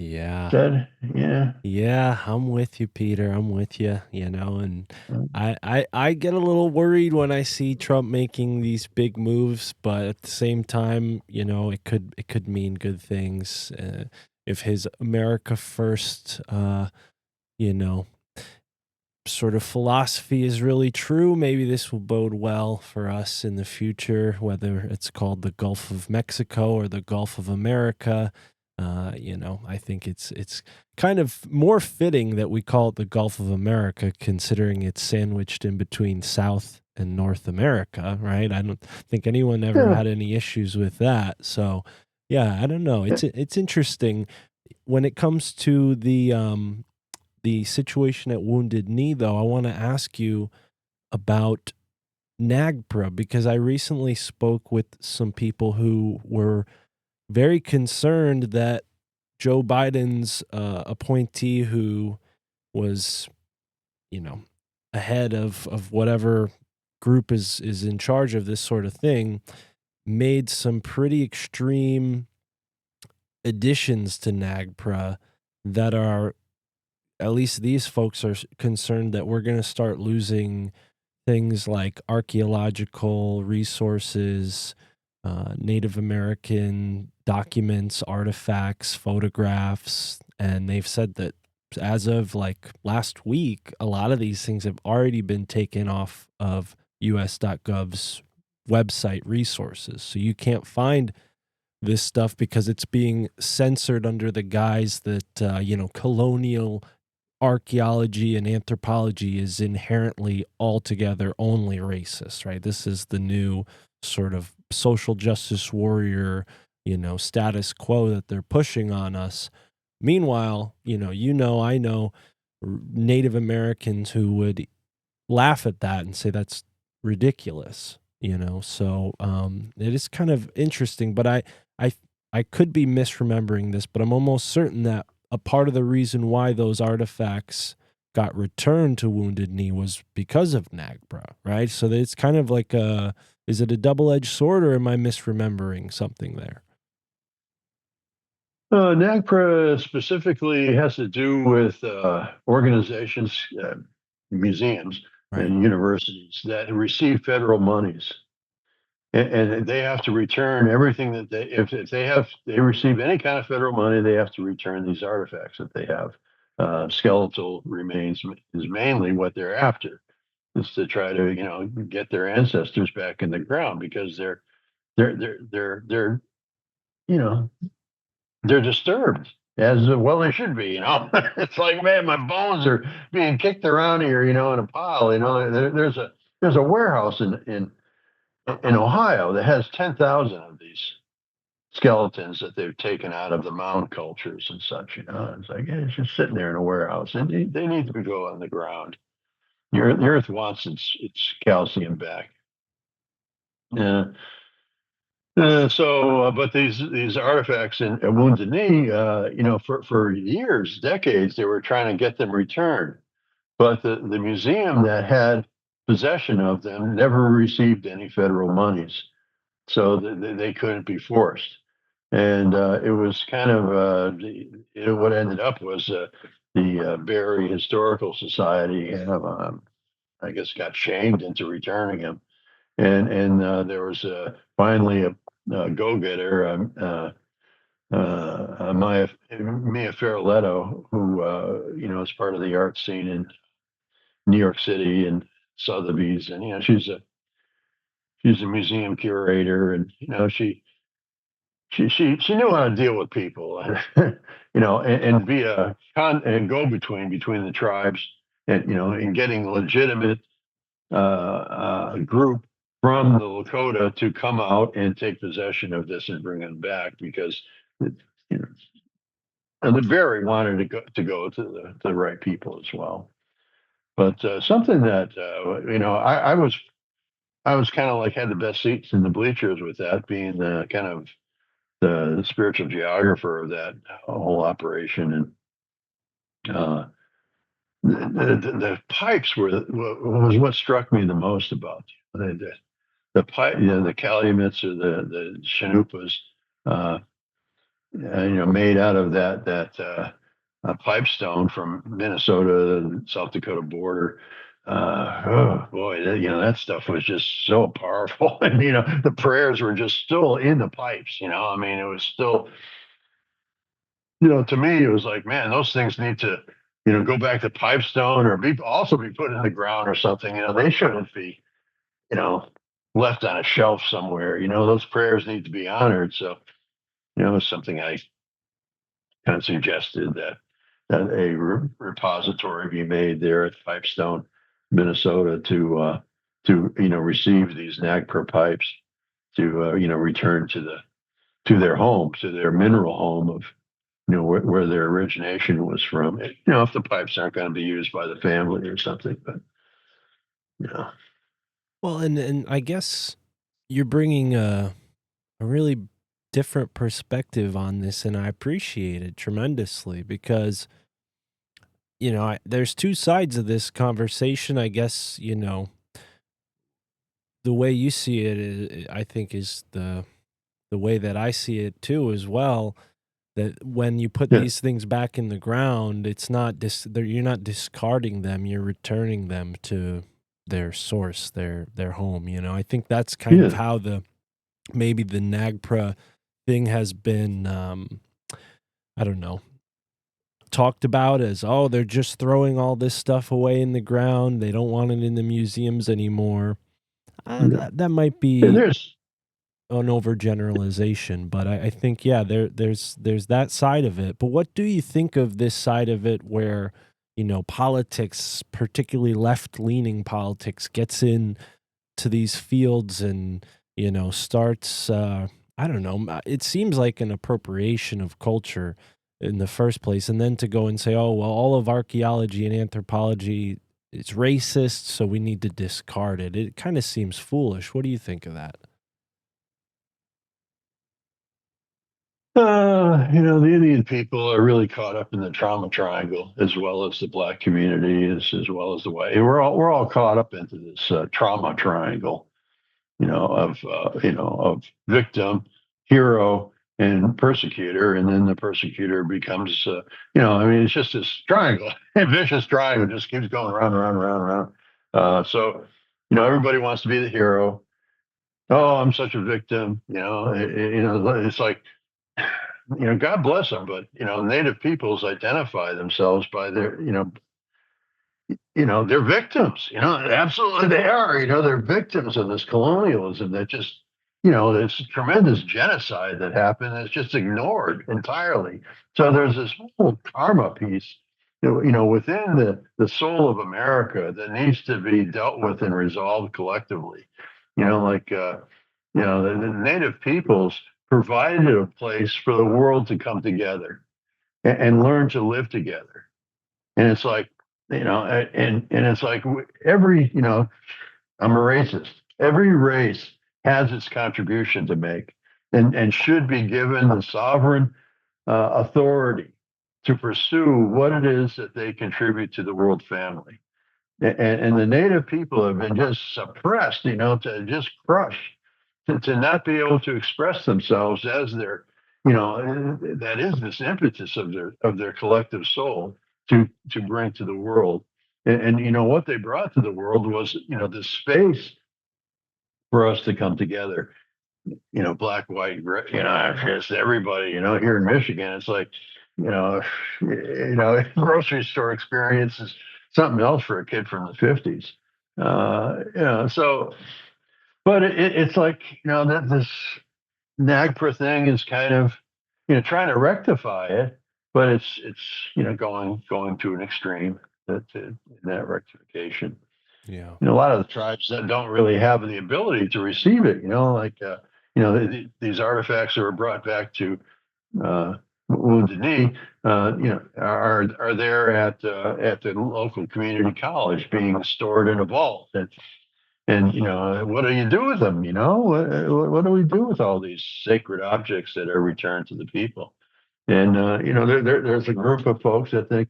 Yeah. said. Yeah. Yeah, I'm with you, Peter. I'm with you, and I get a little worried when I see Trump making these big moves, but at the same time, it could mean good things if his America first, you know, sort of philosophy is really true. Maybe this will bode well for us in the future, whether it's called the Gulf of Mexico or the Gulf of America. I think it's kind of more fitting that we call it the Gulf of America, considering it's sandwiched in between South and North America, right? I don't think anyone ever Yeah. had any issues with that. So, yeah, I don't know. It's interesting when it comes to the situation at Wounded Knee, though. I want to ask you about NAGPRA because I recently spoke with some people who were very concerned that Joe Biden's appointee, who was, ahead of whatever group is in charge of this sort of thing, made some pretty extreme additions to NAGPRA that are, at least these folks are concerned that we're going to start losing things like archaeological resources, Native American documents, artifacts, photographs. And they've said that as of like last week, a lot of these things have already been taken off of us.gov's website resources. So you can't find this stuff because it's being censored under the guise that, colonial archaeology and anthropology is inherently altogether only racist, right? This is the new sort of social justice warrior, status quo that they're pushing on us. Meanwhile, I know Native Americans who would laugh at that and say that's ridiculous, So it is kind of interesting, but I I could be misremembering this, but I'm almost certain that a part of the reason why those artifacts got returned to Wounded Knee was because of NAGPRA, right? So it's kind of like is it a double-edged sword, or am I misremembering something there? NAGPRA specifically has to do with organizations, museums, Right. and universities that receive federal monies, and they have to return everything that if they receive any kind of federal money, they have to return these artifacts that they have. Skeletal remains is mainly what they're after. Is to try to get their ancestors back in the ground because they're you know they're disturbed, as well they should be. It's like, man, my bones are being kicked around here, in a pile. There's a warehouse in Ohio that has 10,000 of these skeletons that they've taken out of the mound cultures and such. It's like, yeah, it's just sitting there in a warehouse, and they need to go on the ground. The earth wants its calcium back. Yeah. But these artifacts in Wounded Knee, for years, decades, they were trying to get them returned. But the museum that had possession of them never received any federal monies, so they couldn't be forced. And it was kind of what ended up was the Barry Historical Society, I guess, got shamed into returning them. And there was finally a go-getter, Mia Fioletto, who is part of the art scene in New York City and Sotheby's, and she's a museum curator, and she knew how to deal with people, and be a and go between the tribes, and in getting legitimate group from the Lakota to come out and take possession of this and bring it back, because you know and the Berry wanted to go to the right people as well. But something that I was kind of like had the best seats in the bleachers with that, being the kind of the spiritual geographer of that whole operation. And the pipes was what struck me the most about the pipe, the Calumets or the Chinoopas, uh, made out of that pipestone from Minnesota, the South Dakota border. Oh boy, that stuff was just so powerful, and the prayers were just still in the pipes. I mean, it was still, to me, it was like, man, those things need to, go back to pipestone, or also be put in the ground or something. They shouldn't be, you know, left on a shelf somewhere. Those prayers need to be honored. So, it's something I kind of suggested that a repository be made there at Pipestone, Minnesota, to receive these NAGPRA pipes, to return to their home, to their mineral home of where their origination was from. If the pipes aren't going to be used by the family or something, but yeah. Well, and I guess you're bringing a really different perspective on this, and I appreciate it tremendously because there's two sides of this conversation. I guess the way you see it I think is the way that I see it too as well. That when you put Yeah. these things back in the ground, it's not you're not discarding them; you're returning them to their source, their home. I think that's kind of Yeah. how maybe the NAGPRA thing has been, I don't know, talked about as, oh, they're just throwing all this stuff away in the ground. They don't want it in the museums anymore. Yeah. That might And be there's an overgeneralization, but I think, yeah, there's that side of it. But what do you think of this side of it where, politics, particularly left-leaning politics, gets in to these fields and starts I don't know, it seems like an appropriation of culture in the first place, and then to go and say, oh well, all of archaeology and anthropology is racist, so we need to discard it. It kind of seems foolish. What do you think of that? The Indian people are really caught up in the trauma triangle, as well as the black community, as well as the white. We're all caught up into this trauma triangle, of victim, hero, and persecutor, and then the persecutor becomes, it's just this triangle, a vicious triangle, just keeps going around, around, around, around. Everybody wants to be the hero. Oh, I'm such a victim. It's like, God bless them, but Native peoples identify themselves by their, they're victims. Absolutely they are. They're victims of this colonialism that just, this tremendous genocide that happened that's just ignored entirely. So there's this whole karma piece, within the soul of America that needs to be dealt with and resolved collectively. The Native peoples provided a place for the world to come together and learn to live together. And it's like, and it's like every, I'm a racist. Every race has its contribution to make and should be given the sovereign authority to pursue what it is that they contribute to the world family. And the Native people have been just suppressed, to just crush, to not be able to express themselves as their, that is this impetus of their collective soul to bring to the world. And what they brought to the world was, this space for us to come together, black, white, gray, just everybody, here in Michigan, it's like, grocery store experience is something else for a kid from the 50s. So, but it's like, that this NAGPRA thing is kind of, trying to rectify it, but it's going to an extreme in that rectification. Yeah. A lot of the tribes that don't really have the ability to receive it, like these artifacts that were brought back to Wounded Knee, are there at the local community college being stored in a vault. And what do you do with them? What do we do with all these sacred objects that are returned to the people? And there's a group of folks that think,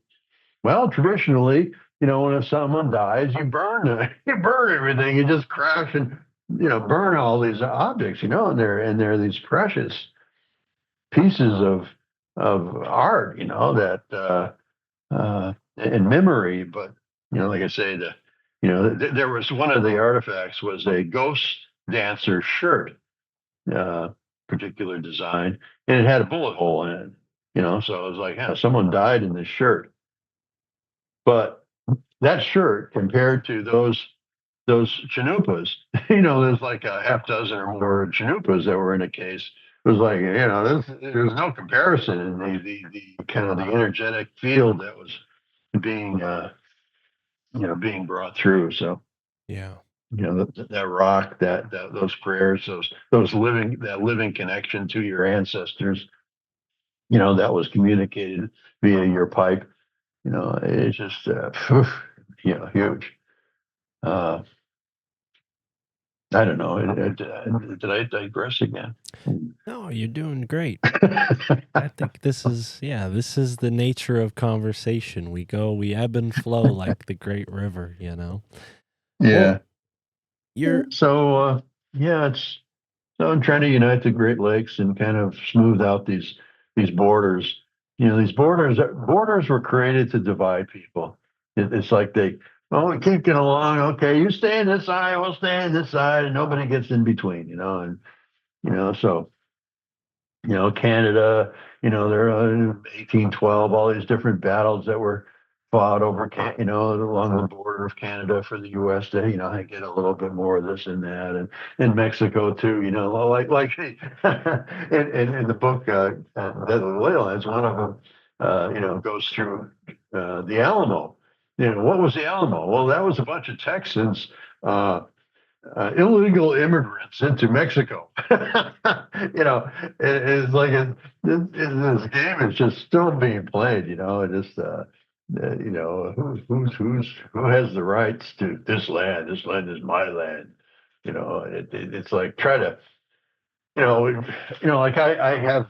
well, traditionally, when someone dies, you burn it, you burn everything, you just crash and burn all these objects, and they're these precious pieces of art, that in memory. But like I say, there was one of the artifacts was a ghost dancer shirt, particular design, and it had a bullet hole in it. So it was like, yeah, someone died in this shirt. But that shirt compared to those chanupas, there's like a half dozen or more chanupas that were in a case. It was like, there's no comparison in the kind of the energetic field that was being being brought through. So Yeah. that rock, that those prayers, those living connection to your ancestors, that was communicated via your pipe. It's just huge. Uh, I don't know. Did I digress again? No, you're doing great. I think this is the nature of conversation. We ebb and flow like the great river, Well, Yeah. you're So yeah, I'm trying to unite the Great Lakes and kind of smooth out these borders. These borders were created to divide people. It's like we keep getting along. Okay, you stay on this side, we'll stay on this side, and nobody gets in between. And so Canada, there 1812, all these different battles that were fought over, along the border of Canada for the U.S. to, get a little bit more of this and that, and in Mexico too, like in the book, the Leylands, one of them, goes through the Alamo. what was the Alamo? Well, that was a bunch of Texans, illegal immigrants into Mexico. It's like this game is just still being played. It just who has the rights to this land? This land is my land. It's like try to like I have.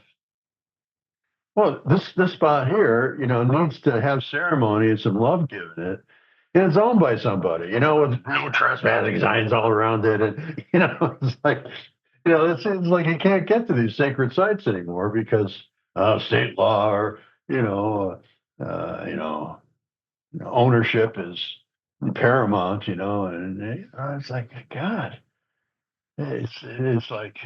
Well, this spot here, needs to have ceremony and some love given it. And it's owned by somebody, with no trespassing signs all around it. And, it's like, it seems like you can't get to these sacred sites anymore because state law or, ownership is paramount, and it's like, God, it's like,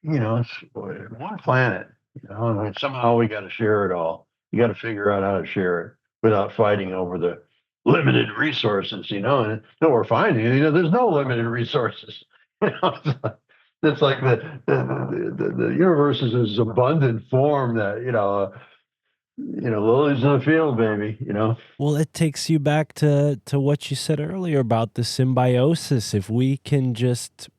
it's one planet, and somehow we got to share it all. You got to figure out how to share it without fighting over the limited resources, and no, we're finding, there's no limited resources. It's like the universe is this abundant form that, lilies in the field, baby. Well, it takes you back to what you said earlier about the symbiosis. If we can just,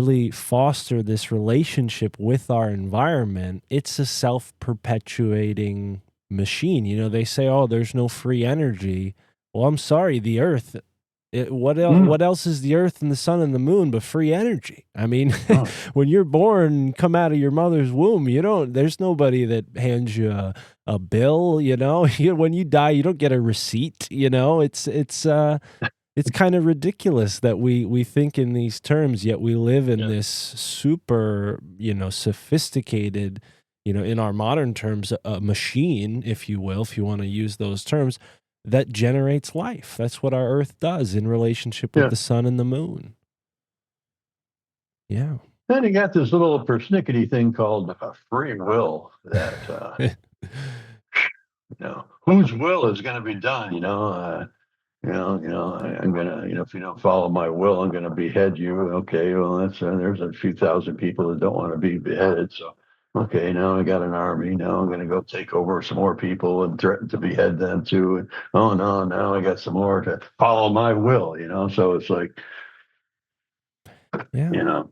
really foster this relationship with our environment, it's a self-perpetuating machine. They say, "Oh, there's no free energy." Well, I'm sorry, the Earth. What else? What else is the Earth and the Sun and the Moon but free energy? I mean, when you're born, come out of your mother's womb, you don't. There's nobody that hands you a bill. When you die, you don't get a receipt. It's kind of ridiculous that we think in these terms, yet we live in this super, sophisticated, in our modern terms, a machine, if you will, if you want to use those terms, that generates life. That's what our Earth does in relationship with the sun and the moon. Yeah. Then you got this little persnickety thing called free will that, whose will is going to be done, I'm gonna, if you don't follow my will, I'm gonna behead you. Okay, well, there's a few thousand people that don't want to be beheaded. So, okay, now I got an army. Now I'm gonna go take over some more people and threaten to behead them too. And oh no, now I got some more to follow my will. So it's like, yeah.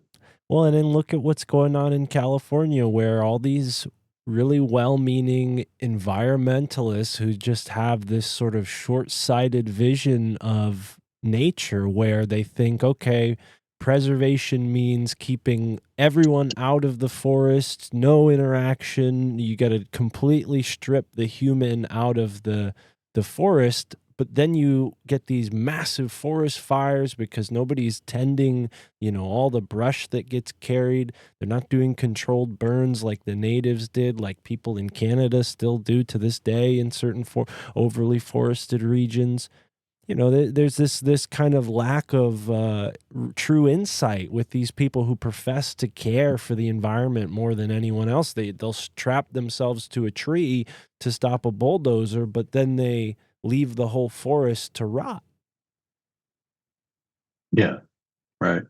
Well, and then look at what's going on in California, where all these really well-meaning environmentalists who just have this sort of short-sighted vision of nature, where they think, okay, preservation means keeping everyone out of the forest, no interaction. You got to completely strip the human out of the forest. But then you get these massive forest fires because nobody's tending, all the brush that gets carried. They're not doing controlled burns like the natives did, like people in Canada still do to this day in certain overly forested regions. There's this kind of lack of true insight with these people who profess to care for the environment more than anyone else. They'll strap themselves to a tree to stop a bulldozer, but then they leave the whole forest to rot. Yeah, right.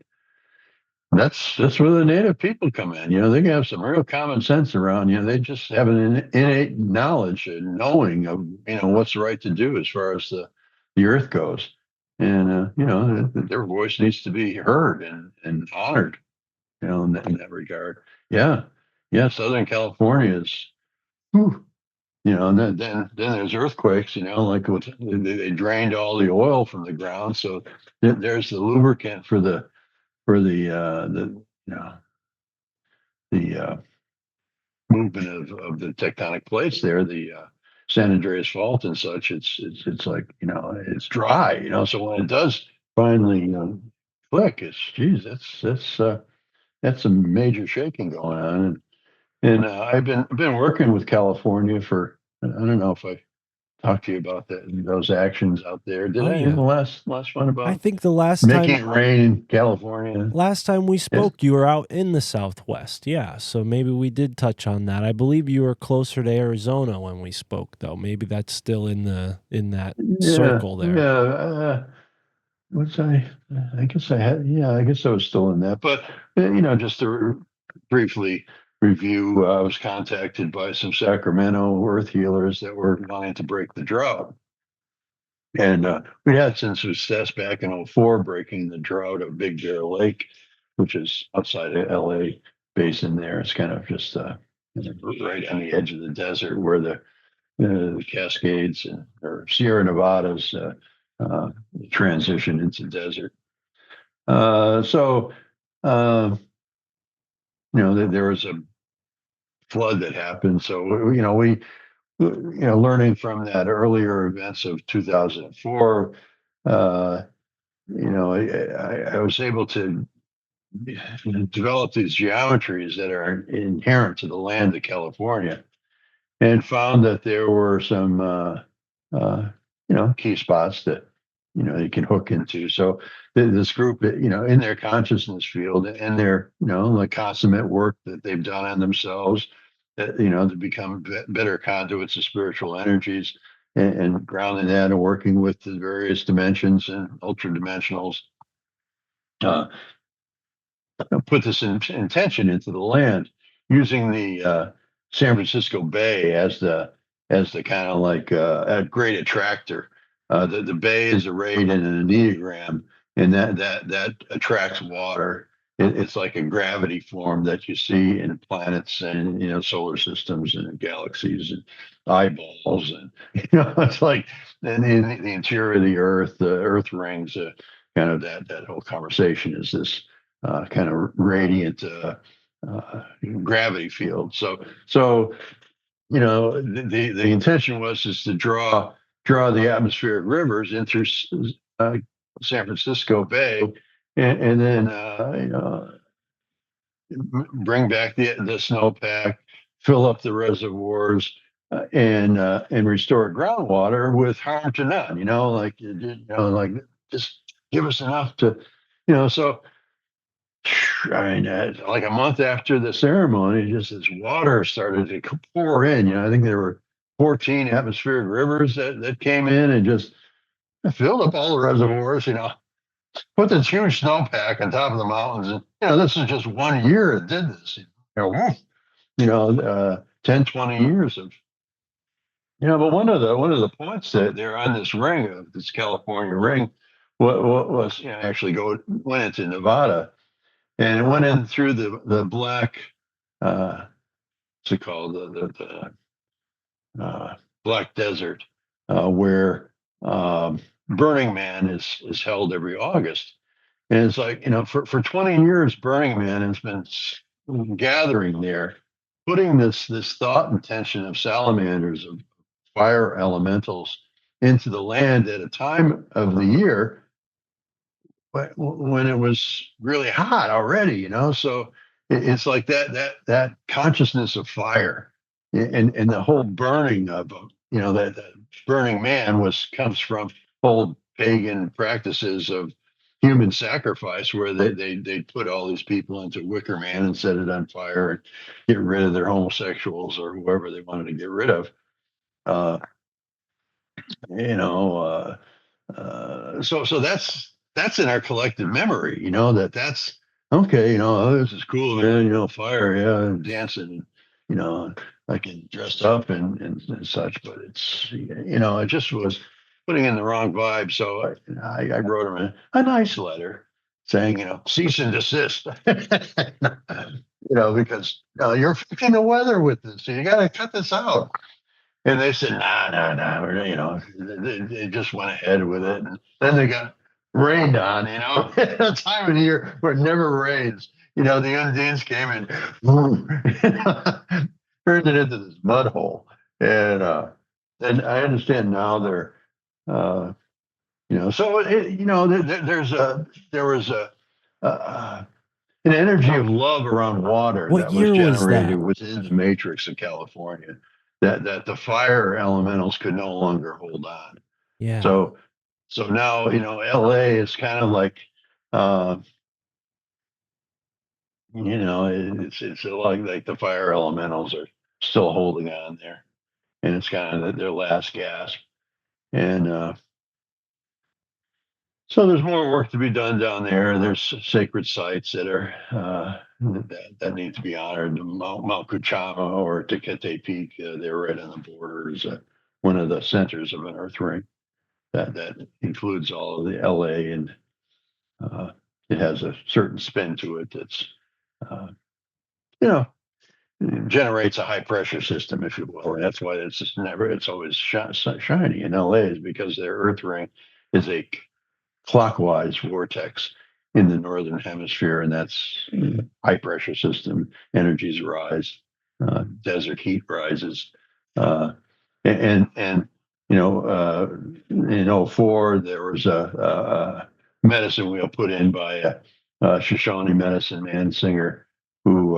That's where the native people come in. They have some real common sense around. They just have an innate knowledge and knowing of what's right to do as far as the earth goes, and their voice needs to be heard and honored. In that regard. Yeah, yeah. Southern California is, whew, and then there's earthquakes. Like they drained all the oil from the ground, so there's the lubricant for the the movement of the tectonic plates there, the San Andreas Fault and such. It's like it's dry. So when it does finally click, that's some major shaking going on. And I've been working with California for, I don't know if I talked to you about those actions out there. Did I in the last one about I think the last making time it rain in California? Last time we spoke, you were out in the Southwest. Yeah, so maybe we did touch on that. I believe you were closer to Arizona when we spoke, though. Maybe that's still in that circle there. Yeah. I guess I had. Yeah, I guess I was still in that. But just to briefly review, I was contacted by some Sacramento earth healers that were wanting to break the drought. And we had some success back in '04 breaking the drought of Big Bear Lake, which is outside of LA basin there. It's kind of just right on the edge of the desert where the Cascades or Sierra Nevadas transition into desert. So, there was a flood that happened. So, we learning from that earlier events of 2004, I was able to develop these geometries that are inherent to the land of California, and found that there were some, key spots that, you can hook into. So this group, in their consciousness field and their, like consummate work that they've done on themselves, to become better conduits of spiritual energies, and grounding that and working with the various dimensions and ultra dimensionals, put this intention into the land, using the San Francisco Bay as the kind of like a great attractor. The bay is arrayed in an enneagram, and that attracts water. It's like a gravity form that you see in planets and solar systems and galaxies and eyeballs, and it's like, and in the interior of the Earth rings. Kind of that whole conversation is this kind of radiant gravity field. So the intention was is to draw the atmospheric rivers in through San Francisco Bay, and then bring back the snowpack, fill up the reservoirs, and restore groundwater with harm to none. Like just give us enough to, so. I mean, like a month after the ceremony, just this water started to pour in. I think there were 14 atmospheric rivers that came in and just filled up all the reservoirs. Put this huge snowpack on top of the mountains, and this is just 1 year it did this. 10, 20 years of. But one of the points that they're on this ring of this California ring, what was actually went into Nevada. And it went in through the black, what's it called, the Black Desert, where Burning Man is held every August. And it's like, for 20 years, Burning Man has been gathering there, putting this thought intention of salamanders, of fire elementals, into the land at a time of the year when it was really hot already. So it's like that consciousness of fire, and the whole burning of, that Burning Man comes from old pagan practices of human sacrifice, where they put all these people into wicker man and set it on fire and get rid of their homosexuals or whoever they wanted to get rid of. Uh, you know, so that's in our collective memory. That's okay. Oh, this is cool, man. Fire, yeah, and dancing, I can dress up and such. But it's it just was putting in the wrong vibe. So I wrote him a nice letter saying, cease and desist. Because you're affecting the weather with this, so you got to cut this out. And they said, nah. They just went ahead with it. And then they got rained on, a time of the year where it never rains. The Undines came and turned it into this mud hole. And I understand now they're, so, there was an energy of love around water What that was year was generated that? within the matrix of California, that the fire elementals could no longer hold on. Yeah. So now, LA is kind of like, it's like the fire elementals are still holding on there, and it's kind of their last gasp. And so there's more work to be done down there. There's sacred sites that are that need to be honored. Mount Kuchama or Tecate Peak, they're right on the border, is one of the centers of an Earth ring that includes all of the LA, and uh, it has a certain spin to it that's uh, you know generates a high pressure system, if you will. And that's why it's always shiny in LA, is because their Earth ring is a clockwise vortex in the northern hemisphere, and that's high pressure system. Energies rise, desert heat rises, uh, and in '04 there was a medicine wheel put in by a Shoshone medicine man singer who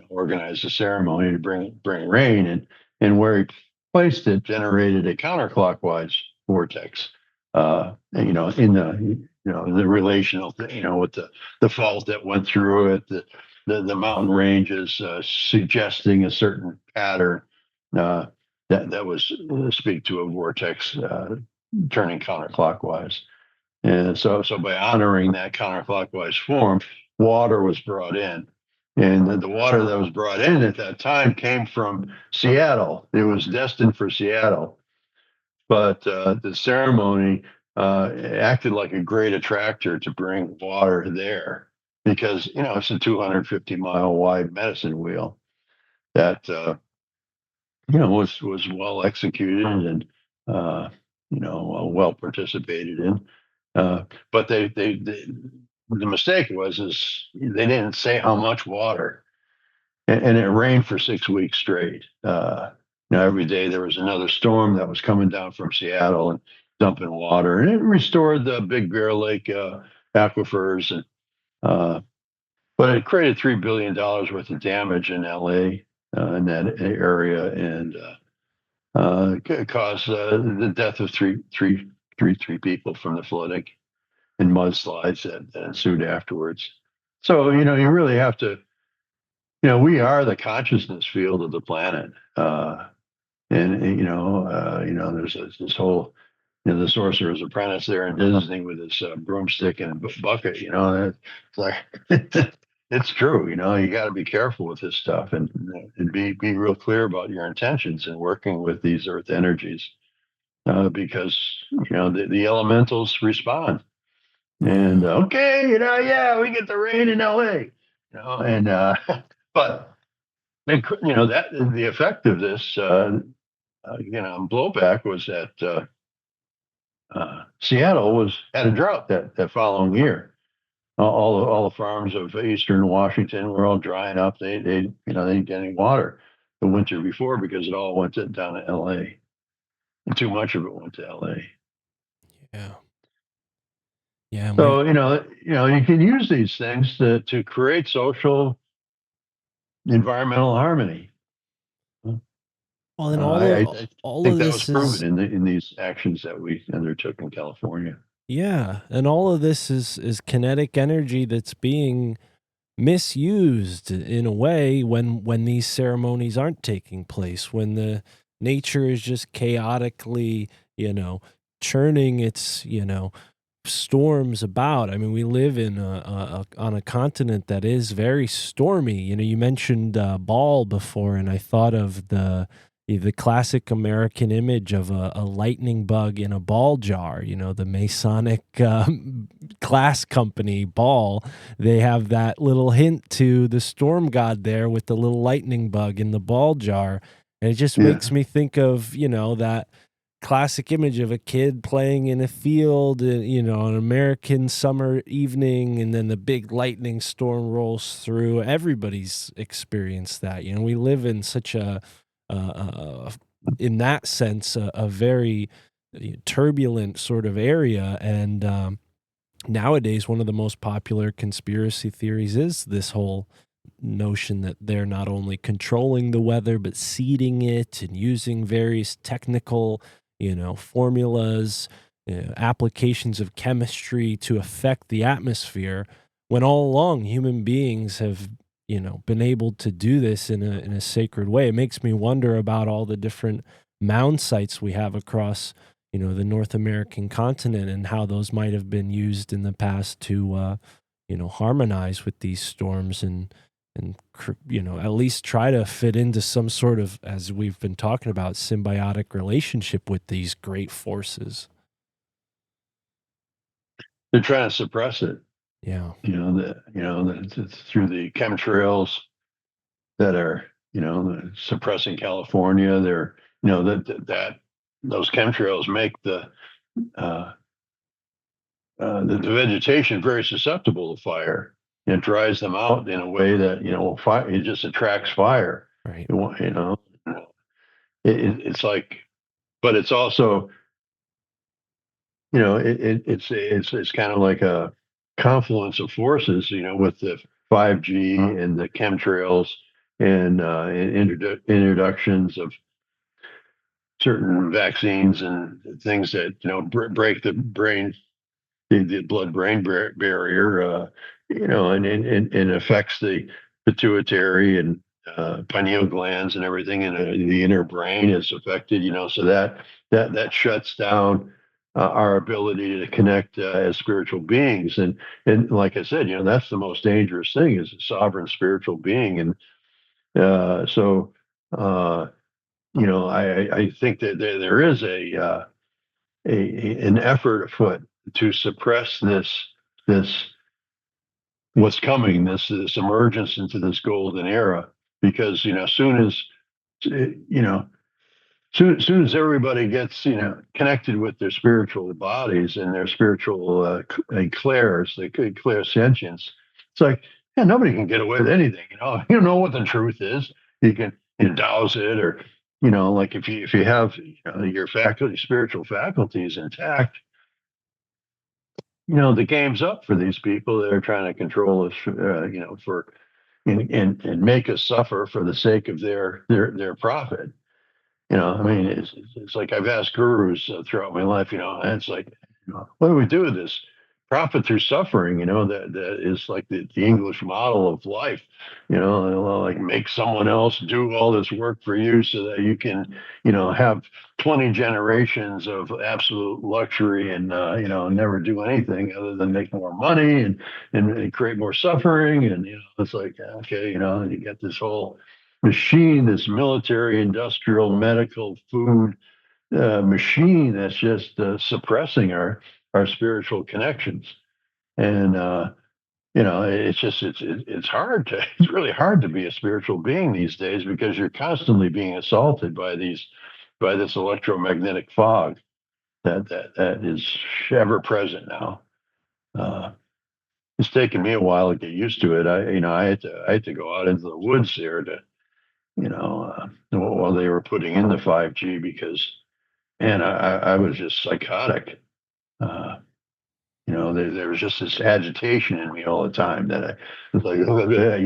organized a ceremony to bring rain, and where he placed it generated a counterclockwise vortex. In the relational, with the fault that went through it, the mountain ranges suggesting a certain pattern. Uh, that was speak to a vortex turning counterclockwise. And so by honoring that counterclockwise form, water was brought in. And the water that was brought in at that time came from Seattle. It was destined for Seattle. But the ceremony acted like a great attractor to bring water there, because it's a 250-mile wide medicine wheel that was well executed and well participated in. But the mistake is they didn't say how much water, and it rained for 6 weeks straight. Every day there was another storm that was coming down from Seattle and dumping water, and it restored the Big Bear Lake aquifers, and but it created $3 billion worth of damage in LA, in that area, and caused the death of three people from the flooding and mudslides that ensued afterwards. So you really have to. We are the consciousness field of the planet, and there's this whole, the Sorcerer's Apprentice there in Disney with his broomstick and bucket. It's like it's true. You got to be careful with this stuff, and be real clear about your intentions in working with these Earth energies, because the elementals respond. And okay, yeah, we get the rain in LA, and but that the effect of this, blowback was that Seattle had a drought that following year. All the farms of eastern Washington were all drying up. They didn't get any water the winter before, because it all went down to L.A. and too much of it went to L.A. Yeah. Yeah. So you can use these things to create social environmental harmony. Well, and I all think of that was this is, proven in these actions that we undertook in California. yeah, and all of this is kinetic energy that's being misused in a way when these ceremonies aren't taking place, when the nature is just chaotically, churning its, storms about. I mean, we live in on a continent that is very stormy. You mentioned ball before, and I thought of the classic American image of a lightning bug in a ball jar. The Masonic class company ball. They have that little hint to the storm god there with the little lightning bug in the ball jar, and it just Yeah, makes me think of that classic image of a kid playing in a field, an American summer evening, and then the big lightning storm rolls through. Everybody's experienced that. We live in such uh, in that sense, a very turbulent sort of area. And nowadays, one of the most popular conspiracy theories is this whole notion that they're not only controlling the weather, but seeding it and using various technical, formulas, applications of chemistry to affect the atmosphere, when all along human beings have, been able to do this in a sacred way. It makes me wonder about all the different mound sites we have across, the North American continent, and how those might have been used in the past to, harmonize with these storms, and and at least try to fit into some sort of, as we've been talking about, symbiotic relationship with these great forces. They're trying to suppress it. Yeah. It's through the chemtrails that are, suppressing California. They're, that those chemtrails make uh, the vegetation very susceptible to fire. It dries them out in a way that fire. It just attracts fire. Right. It's like, but it's also, it's kind of like a confluence of forces. With the 5G and the chemtrails and introductions of certain vaccines and things that break the brain, the blood-brain barrier, and affects the pituitary and pineal glands and everything, and the inner brain is affected. So that shuts down our ability to connect as spiritual beings, and like I said, that's the most dangerous thing, is a sovereign spiritual being, and so. I think that there is an effort afoot to suppress this what's coming, this emergence into this golden era, because soon as everybody gets connected with their spiritual bodies and their spiritual clairs, the clairsentience, it's like, yeah, nobody can get away with anything. You know what the truth is. You can douse it, or like if you have your spiritual faculties intact, the game's up for these people that are trying to control us, for and make us suffer for the sake of their profit. I mean, it's like I've asked gurus throughout my life, and it's like, what do we do with this? Profit through suffering, that is like the English model of life, like make someone else do all this work for you so that you can, have 20 generations of absolute luxury and, never do anything other than make more money and create more suffering. And, it's like, okay, and you get this whole machine, this military, industrial, medical, food machine that's just suppressing our spiritual connections. And it's hard to it's really hard to be a spiritual being these days, because you're constantly being assaulted by this electromagnetic fog that is ever present now. It's taken me a while to get used to it. I had to go out into the woods there to while they were putting in the 5G, because, man, I was just psychotic. There was just this agitation in me all the time that I was like, I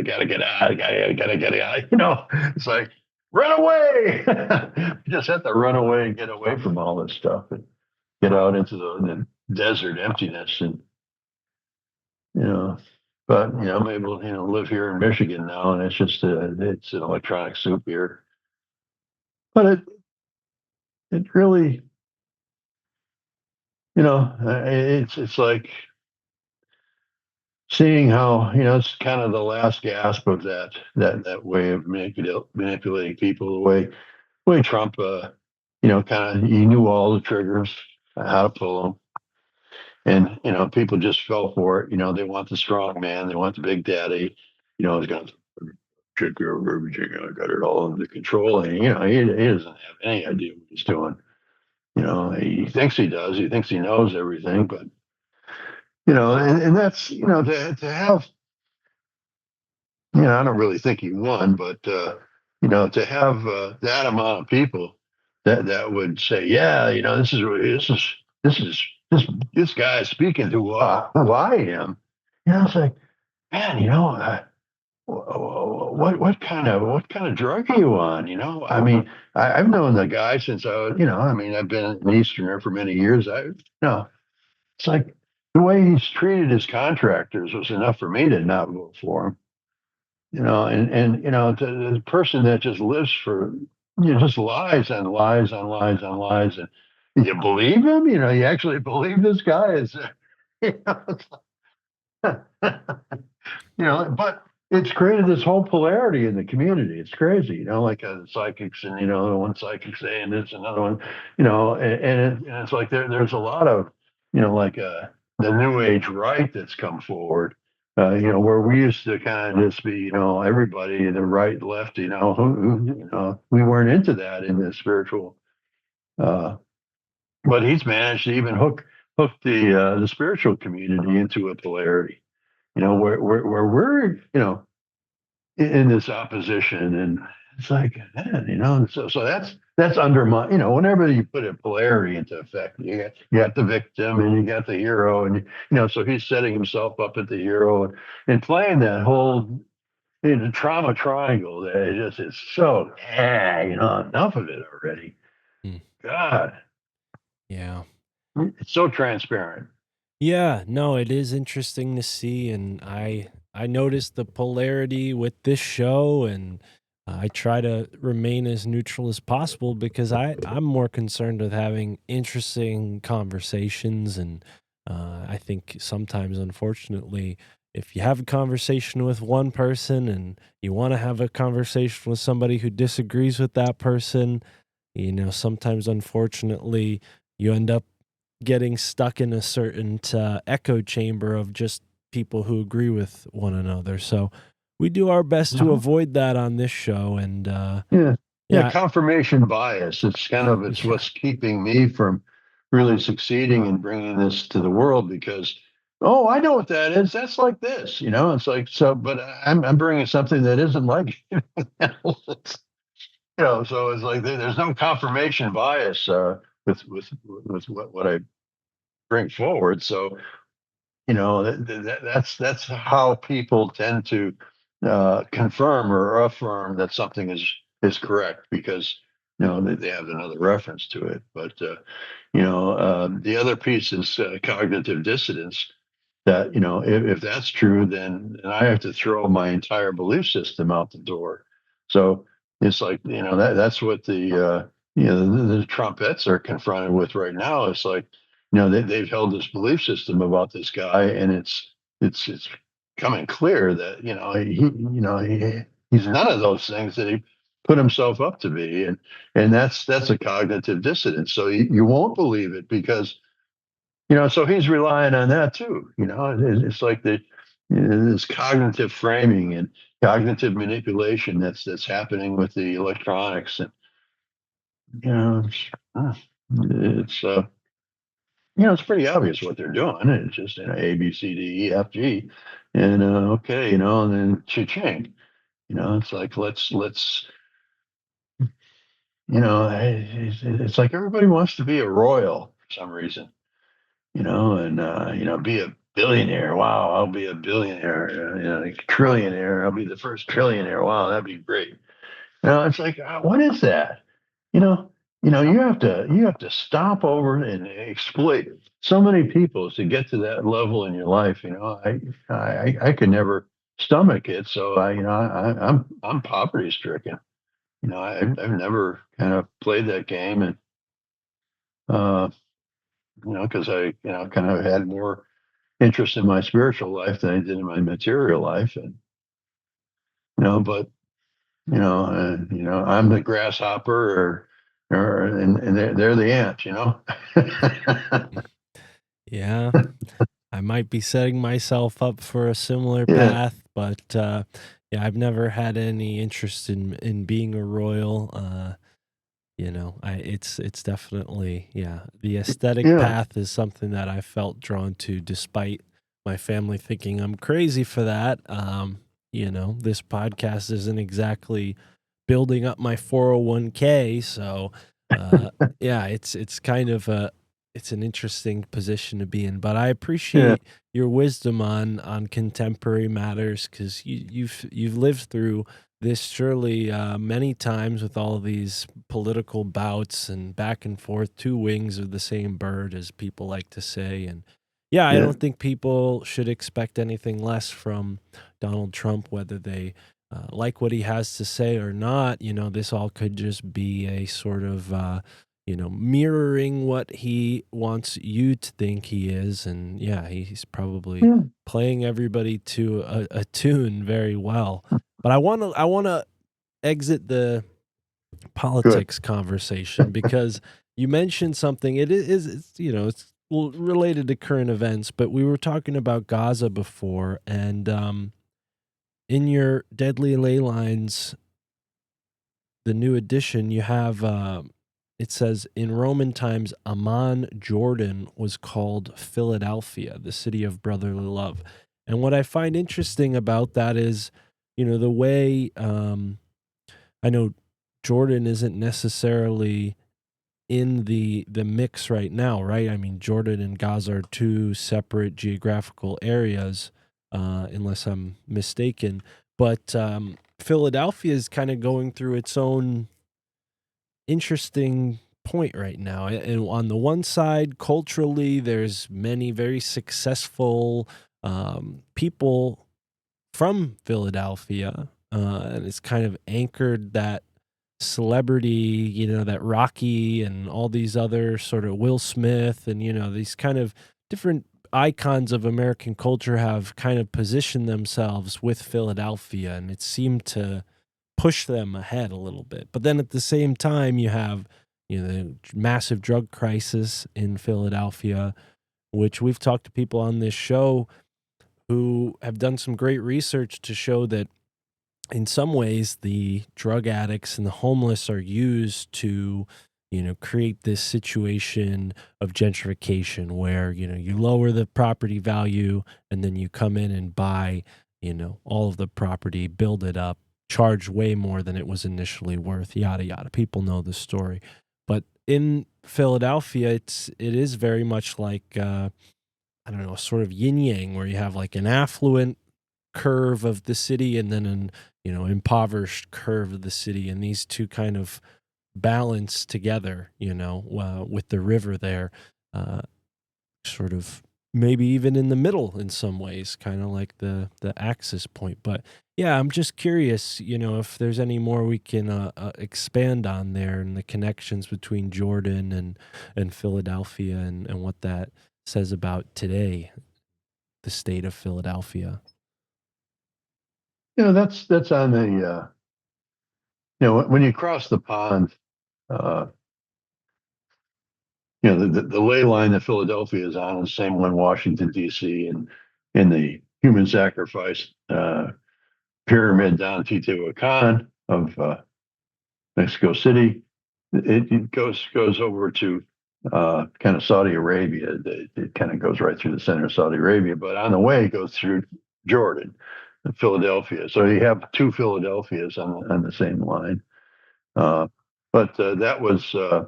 gotta get out, I gotta get out. It's like, run away. You just have to run away and get away from all this stuff and get out into the desert emptiness, and you know. But I'm able to live here in Michigan now, and it's an electronic soup here. But it really, it's like seeing how it's kind of the last gasp of that way of manipulating people, the way Trump kind of, he knew all the triggers, how to pull them, and people just fell for it. They want the strong man, they want the big daddy, he's going to take care of everything, I got it all under control, and he doesn't have any idea what he's doing. He thinks he does, he thinks he knows everything, but and that's to have, I don't really think he won, but to have that amount of people that would say, yeah, this guy is speaking to who I am. It's like, man, what kind of drug are you on? I mean, I've known the guy since I was, I mean, I've been an Easterner for many years. It's like the way he's treated his contractors was enough for me to not vote for him. And the person that just lives for, just lies and lies and lies and lies, and you believe him. You actually believe this guy is, you know, but it's created this whole polarity in the community. It's crazy, like psychics, and one psychic saying this, another one, and it's like there's a lot of, like the new age right that's come forward. Where we used to kind of just be, everybody the right, left, we weren't into that in the spiritual. Uh, but he's managed to even hook the spiritual community into a polarity. Where we're, in this opposition, and it's like, man, so that's undermine, whenever you put a polarity into effect, you got the victim and you got the hero, and so he's setting himself up as the hero, and playing that whole, trauma triangle that it just is so, enough of it already. Mm, God, yeah. it's so transparent. Yeah, no, it is interesting to see, and I noticed the polarity with this show, and I try to remain as neutral as possible because I'm more concerned with having interesting conversations, and I think sometimes, unfortunately, if you have a conversation with one person and you want to have a conversation with somebody who disagrees with that person, sometimes, unfortunately, you end up getting stuck in a certain echo chamber of just people who agree with one another. So we do our best to Uh-huh. avoid that on this show. And Yeah. Yeah, yeah, confirmation bias. It's yeah, what's keeping me from really succeeding in bringing this to the world, because, oh, I know what that is. That's like this, It's like, so, but I'm bringing something that isn't like, so it's like there's no confirmation bias with what I bring forward. So, that's how people tend to confirm or affirm that something is correct, because they have another reference to it. But the other piece is cognitive dissonance. That, if that's true, then I have to throw my entire belief system out the door. So it's like, that's what the Trumpettes are confronted with right now. It's like, they've held this belief system about this guy, and it's coming clear that, he's none of those things that he put himself up to be, and that's a cognitive dissonance. So you won't believe it, because, so he's relying on that too. It's like this cognitive framing and cognitive manipulation that's happening with the electronics, and you know, it's it's it's pretty obvious what they're doing. It's just, A, B, C, D, E, F, G, and okay, and then cha-ching. It's like, let's it's like everybody wants to be a royal for some reason, and be a billionaire. Wow, I'll be a billionaire. A trillionaire. I'll be the first trillionaire. Wow, that'd be great. It's like, what is that? You know, you have to stop over and exploit so many people to get to that level in your life. I could never stomach it. So I'm poverty stricken. I've never kind of played that game, and uh, because I kind of had more interest in my spiritual life than I did in my material life, and but I'm the grasshopper, and they're the ant. yeah. I might be setting myself up for a similar Yeah, path, but yeah, I've never had any interest in being a royal. It's definitely, yeah, the aesthetic yeah, path is something that I felt drawn to, despite my family thinking I'm crazy for that. This podcast isn't exactly building up my 401k, so uh, yeah, it's kind of it's an interesting position to be in. But I yeah, appreciate your wisdom on contemporary matters, because you've lived through this surely many times with all these political bouts and back and forth, two wings of the same bird, as people like to say. And yeah, I yeah, don't think people should expect anything less from Donald Trump, whether they like what he has to say or not. This all could just be a sort of mirroring what he wants you to think he is. And yeah, he's probably Yeah, playing everybody to a tune very well. But I want to exit the good. politics conversation because you mentioned something. It's related to current events, but we were talking about Gaza before, and in your Deadly Ley Lines, the new edition, you have it says in Roman times, Amman, Jordan was called Philadelphia, the city of brotherly love. And what I find interesting about that is, the way I know Jordan isn't necessarily in the mix right now, right? I mean, Jordan and Gaza are two separate geographical areas, unless I'm mistaken. But Philadelphia is kind of going through its own interesting point right now. And on the one side, culturally, there's many very successful people from Philadelphia, and it's kind of anchored that celebrity, that Rocky and all these other sort of Will Smith and, these kind of different icons of American culture have kind of positioned themselves with Philadelphia, and it seemed to push them ahead a little bit. But then at the same time, you have, the massive drug crisis in Philadelphia, which we've talked to people on this show who have done some great research to show that in some ways the drug addicts and the homeless are used to create this situation of gentrification where you lower the property value and then you come in and buy all of the property, build it up, charge way more than it was initially worth, yada yada. People know the story. But in Philadelphia, it is very much like I don't know, sort of yin yang, where you have like an affluent curve of the city and then an impoverished curve of the city, and these two kind of balance together, with the river there, uh, sort of maybe even in the middle in some ways, kind of like the axis point. But yeah, I'm just curious, if there's any more we can expand on there and the connections between Jordan and Philadelphia, and what that says about today, the state of Philadelphia. That's on the when you cross the pond, uh, the ley line that Philadelphia is on is the same one Washington D.C. and in the human sacrifice pyramid down Teotihuacan of Mexico City. It goes over to kind of Saudi Arabia. It kind of goes right through the center of Saudi Arabia, but on the way it goes through Jordan and Philadelphia. So you have two Philadelphias on the same line. Uh, but that was kind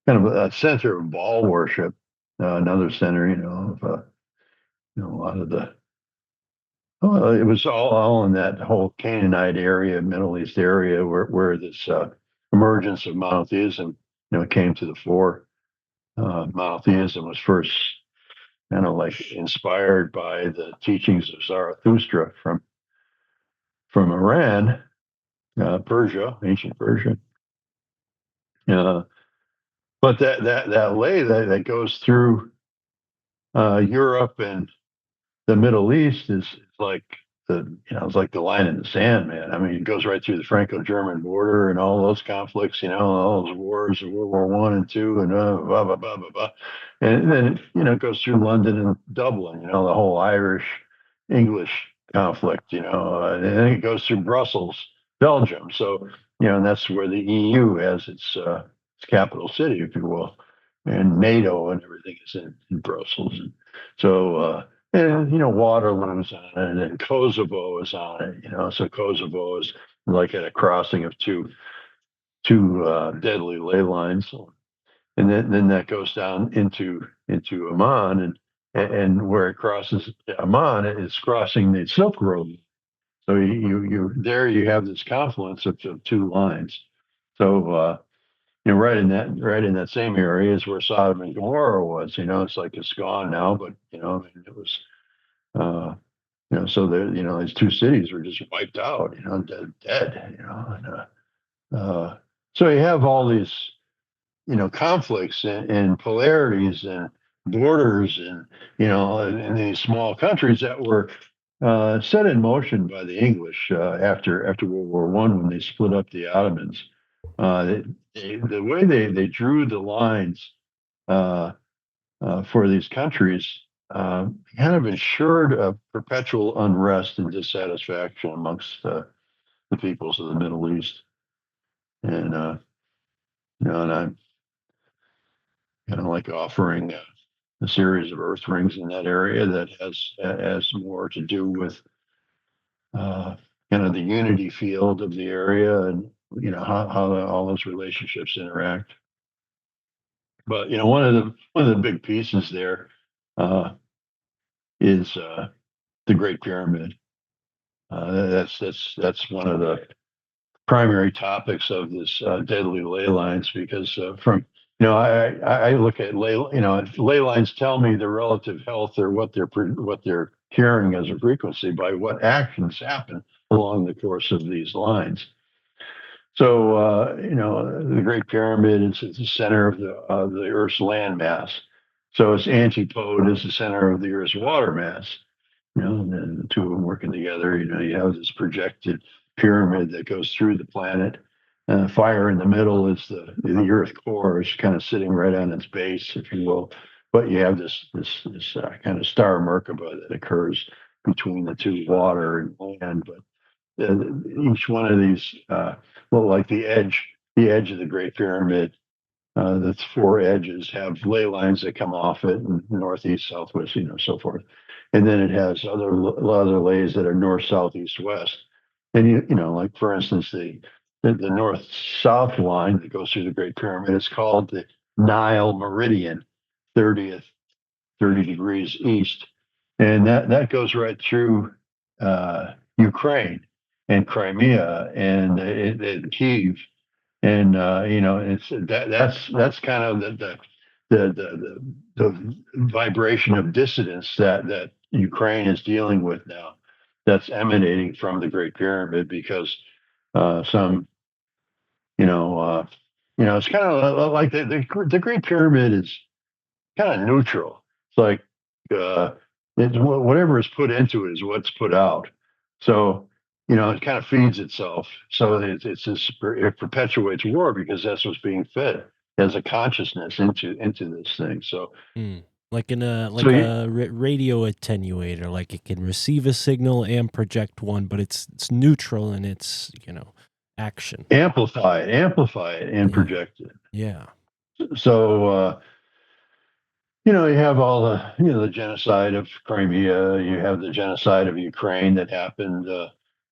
of a center of Baal worship. Another center, of a lot of the. It was all in that whole Canaanite area, Middle East area, where this emergence of monotheism, came to the fore. Monotheism was first kind of like inspired by the teachings of Zarathustra from Iran, Persia, ancient Persia. Uh, but that lay that goes through Europe and the Middle East is like it's like the line in the sand, man. I mean, it goes right through the Franco-German border and all those conflicts, all those wars of World War I and II, and blah blah blah blah blah. And then it goes through London and Dublin, the whole Irish English conflict, and then it goes through Brussels, Belgium. So and that's where the EU has its capital city, if you will, and NATO and everything is in Brussels. And so. And Waterloo's on it, and Kosovo is on it. So Kosovo is like at a crossing of two deadly ley lines, and then that goes down into Amman, and where it crosses Amman, it's crossing the Silk Road. So you there you have this confluence of two lines. So right in that same area is where Sodom and Gomorrah was. It's like it's gone now, but I mean, it was. Uh, so these two cities were just wiped out, dead, and so you have all these conflicts and polarities and borders and in these small countries that were set in motion by the English after World War One when they split up the Ottomans. The way they drew the lines uh, for these countries kind of ensured a perpetual unrest and dissatisfaction amongst the peoples of the Middle East. And and I'm kind of like offering a series of earth rings in that area that has more to do with uh, kind of the unity field of the area and how all those relationships interact. But one of the big pieces there uh, is the Great Pyramid. That's one of the primary topics of this deadly ley lines because from I look at ley lines tell me the relative health or what they're carrying as a frequency by what actions happen along the course of these lines. So the Great Pyramid is at the center of the Earth's land mass. So its antipode is the center of the Earth's water mass. And then the two of them working together, you have this projected pyramid that goes through the planet. Fire in the middle is the Earth core is kind of sitting right on its base, if you will. But you have this kind of star Merkaba that occurs between the two, water and land. But each one of these, like the edge of the Great Pyramid, the four edges have ley lines that come off it, and northeast, southwest, so forth. And then it has other lays that are north, south, east, west. And like for instance, the north south line that goes through the Great Pyramid is called the Nile Meridian, 30 degrees east, and that goes right through Ukraine and Crimea and Kiev, and it's that's kind of the vibration of dissidence that Ukraine is dealing with now. That's emanating from the Great Pyramid because some it's kind of like the Great Pyramid is kind of neutral. It's like uh, whatever is put into it is what's put out. So it kind of feeds itself. So it perpetuates war because that's what's being fed as a consciousness into this thing. So Mm. Like in a so radio attenuator, like it can receive a signal and project one, but it's neutral in its action. amplify it, and Yeah, project it. yeah. So you have all the genocide of Crimea. You have the genocide of Ukraine that happened,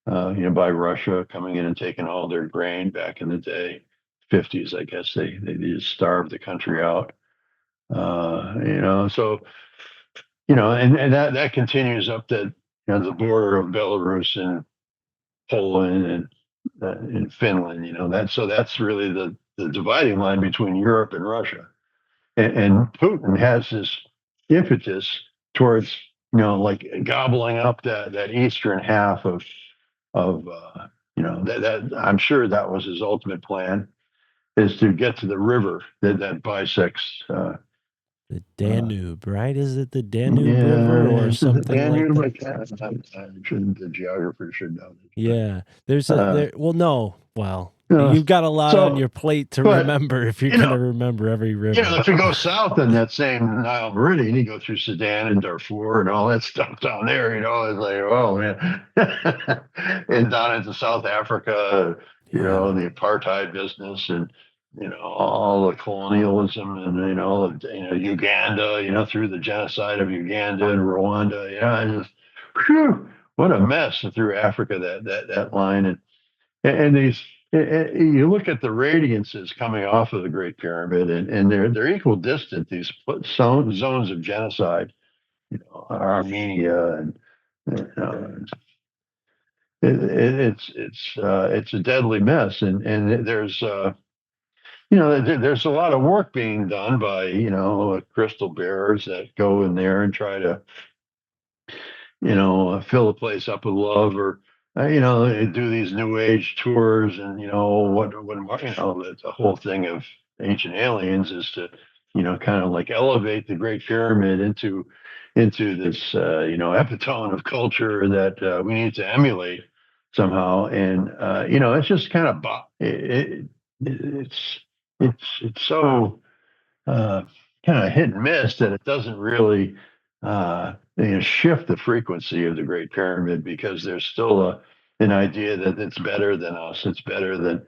by Russia coming in and taking all their grain back in the day, 50s. I guess they just starved the country out. So and that continues up the border of Belarus and Poland and Finland. That's really the dividing line between Europe and Russia. And Putin has this impetus towards like gobbling up that eastern half of that I'm sure that was his ultimate plan, is to get to the river that bisects The uh, Danube, right? Is it the Danube River yeah, or is it the something like Danube? that? I can't, the geographer should know this, Yeah. There's but a there. Well, no. Well, uh, you've got a lot on so your plate to but remember if you're you know gonna remember every river. if you go south on that same Nile Meridian, you go through Sudan and Darfur and all that stuff down there. It's like, oh man, and down into South Africa, Yeah. the apartheid business and all the colonialism and Uganda, through the genocide of Uganda and Rwanda. Just whew, what a mess through Africa that line and these you look at the radiances coming off of the Great Pyramid, and they're equal distant. These zones of genocide, Armenia, and it's a deadly mess, and there's a lot of work being done by crystal bearers that go in there and try to fill the place up with love, or they do these new age tours, and the whole thing of ancient aliens is to, kind of like elevate the Great Pyramid into this, epitome of culture that we need to emulate somehow. And it's just kind of it's so uh, kind of hit and miss that it doesn't really shift the frequency of the Great Pyramid, because there's still an idea that it's better than us. It's better than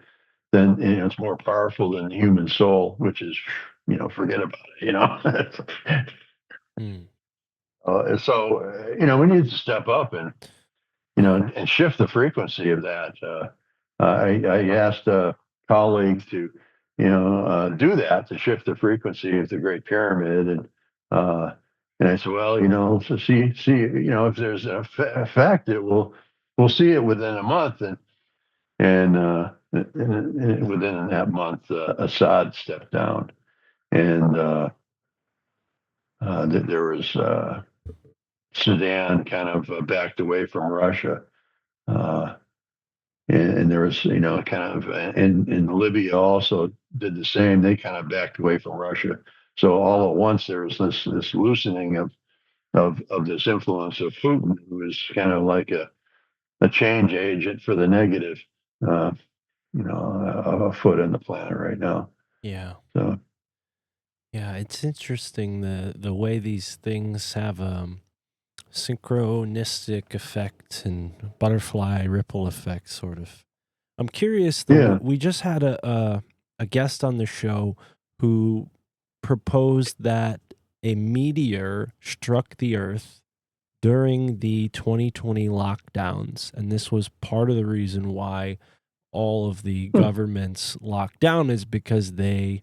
it's more powerful than the human soul, which is, forget about it. Mm. We need to step up and shift the frequency of that. I asked a colleague to, do that, to shift the frequency of the Great Pyramid, and I said, well, so see, if there's an effect, we'll see it within a month, and within that month, Assad stepped down, and there was Sudan kind of backed away from Russia. Uh, and there was, kind of, and Libya also did the same. They kind of backed away from Russia. So all at once there was this loosening of this influence of Putin, who was kind of like a change agent for the negative, uh, afoot on the planet right now. Yeah. So Yeah, it's interesting the way these things have synchronistic effect and butterfly ripple effect, sort of. I'm curious though. yeah, We just had a guest on the show who proposed that a meteor struck the Earth during the 2020 lockdowns, and this was part of the reason why all of the governments locked down, is because they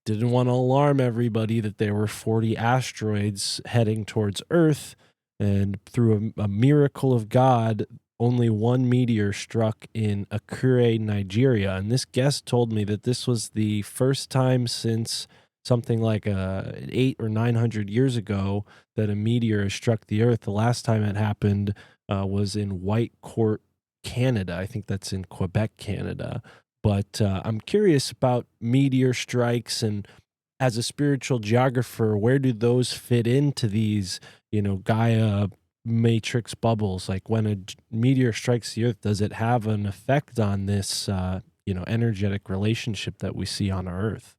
didn't want to alarm everybody that there were 40 asteroids heading towards Earth. And through a miracle of God, only one meteor struck in Akure, Nigeria. And this guest told me that this was the first time since something like 800 or 900 years ago that a meteor struck the Earth. The last time it happened was in Whitecourt, Canada. I think that's in Quebec, Canada. But I'm curious about meteor strikes, and as a spiritual geographer, where do those fit into these, Gaia matrix bubbles? Like when a meteor strikes the Earth, does it have an effect on this, energetic relationship that we see on our Earth?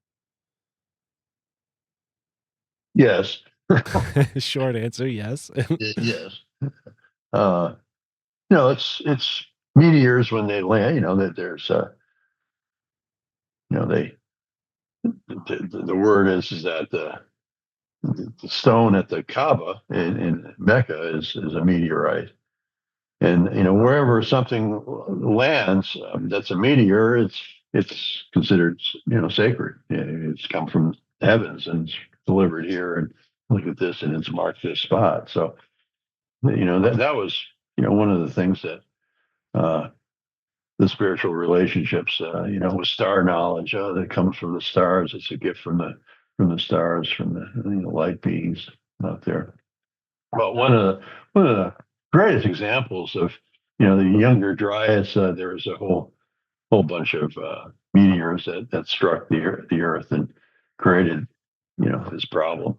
yes, Short answer, yes. yes. Uh, it's meteors when they land. That there's, they the word is that the stone at the Kaaba in Mecca is a meteorite. And wherever something lands, that's a meteor, it's considered sacred. It's come from the heavens and it's delivered here. And look at this, and it's marked this spot. So that was one of the things that uh, the spiritual relationships, with star knowledge that comes from the stars. It's a gift from the stars, from the light beings out there. But one of the greatest examples of the younger Dryas, there was a whole bunch of meteors that struck the Earth and created this problem,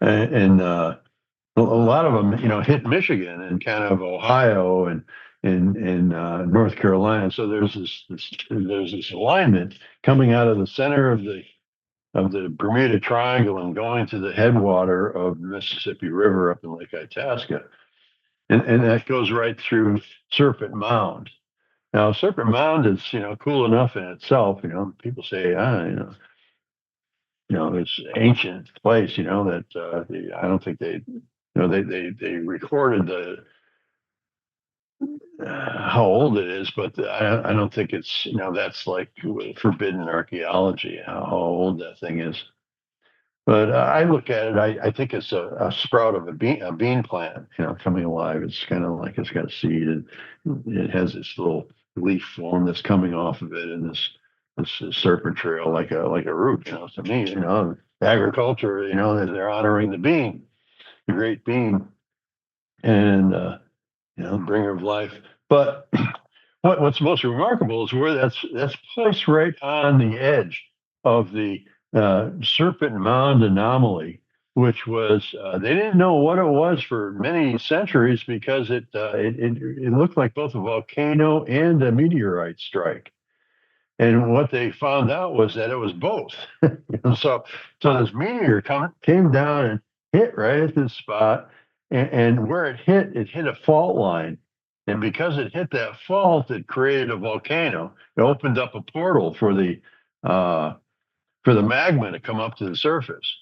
and a lot of them hit Michigan and kind of Ohio and in North Carolina. So there's this alignment coming out of the center of the Bermuda Triangle and going to the headwater of the Mississippi River up in Lake Itasca. And that goes right through Serpent Mound. Now, Serpent Mound is, cool enough in itself. People say, it's ancient place, that I don't think they recorded how old it is, but I don't think it's, that's like forbidden archaeology, how old that thing is. But I look at it, I think it's a sprout of a bean plant, coming alive. It's kind of like it's got a seed, and it has this little leaf form that's coming off of it, and this serpent trail like a root. To me, agriculture, that they're honoring the bean, the great bean, and bringer of life. But what's most remarkable is where that's placed right on the edge of the Serpent Mound anomaly, which was they didn't know what it was for many centuries because it looked like both a volcano and a meteorite strike. And what they found out was that it was both. So this meteor came down and hit right at this spot, and where it hit a fault line. And because it hit that fault, it created a volcano. It opened up a portal uh, for the magma to come up to the surface.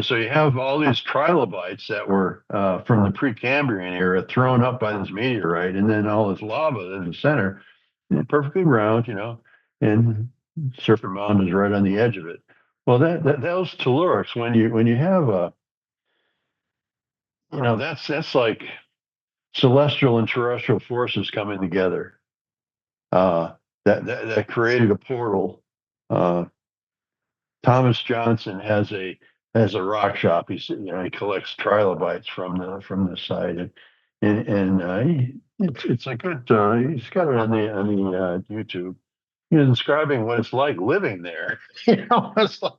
So you have all these trilobites that were from the Precambrian era thrown up by this meteorite, and then all this lava in the center, perfectly round, and Serpent Mound is right on the edge of it. Well, those tellurics, when you have that's like celestial and terrestrial forces coming together. That created a portal. Uh, Thomas Johnson has a rock shop. He collects trilobites from the site, it's a good. He's got it on the YouTube. Describing what it's like living there. It's like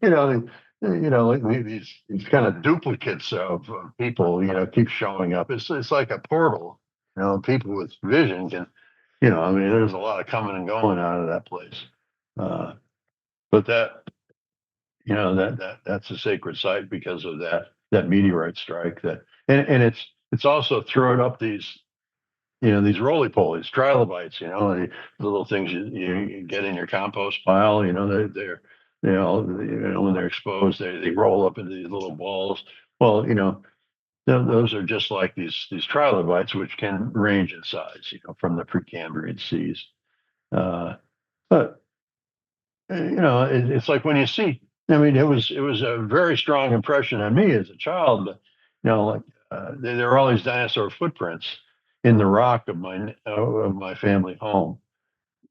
you know like these kind of duplicates of people. Keep showing up. It's like a portal. People with vision can. I mean, there's a lot of coming and going out of that place. But that's a sacred site because of that meteorite strike. And it's also thrown up these roly-polies, trilobites, the little things you get in your compost pile. When they're exposed, they roll up into these little balls. Well, those are just like these trilobites, which can range in size, from the Precambrian seas. But it's like when you see. I mean, it was a very strong impression on me as a child. But like there are all these dinosaur footprints in the rock of my family home,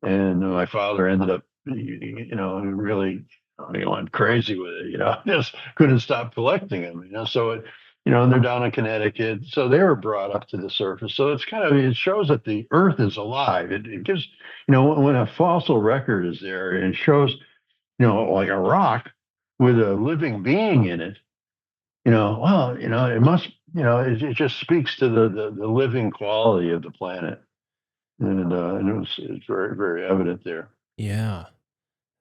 and my father ended up, really went crazy with it. Just couldn't stop collecting them. So and they're down in Connecticut, so they were brought up to the surface. So it shows that the Earth is alive. It gives, when a fossil record is there and it shows, like a rock with a living being in it, well, it must, it just speaks to the living quality of the planet. And it's very, very evident there. Yeah.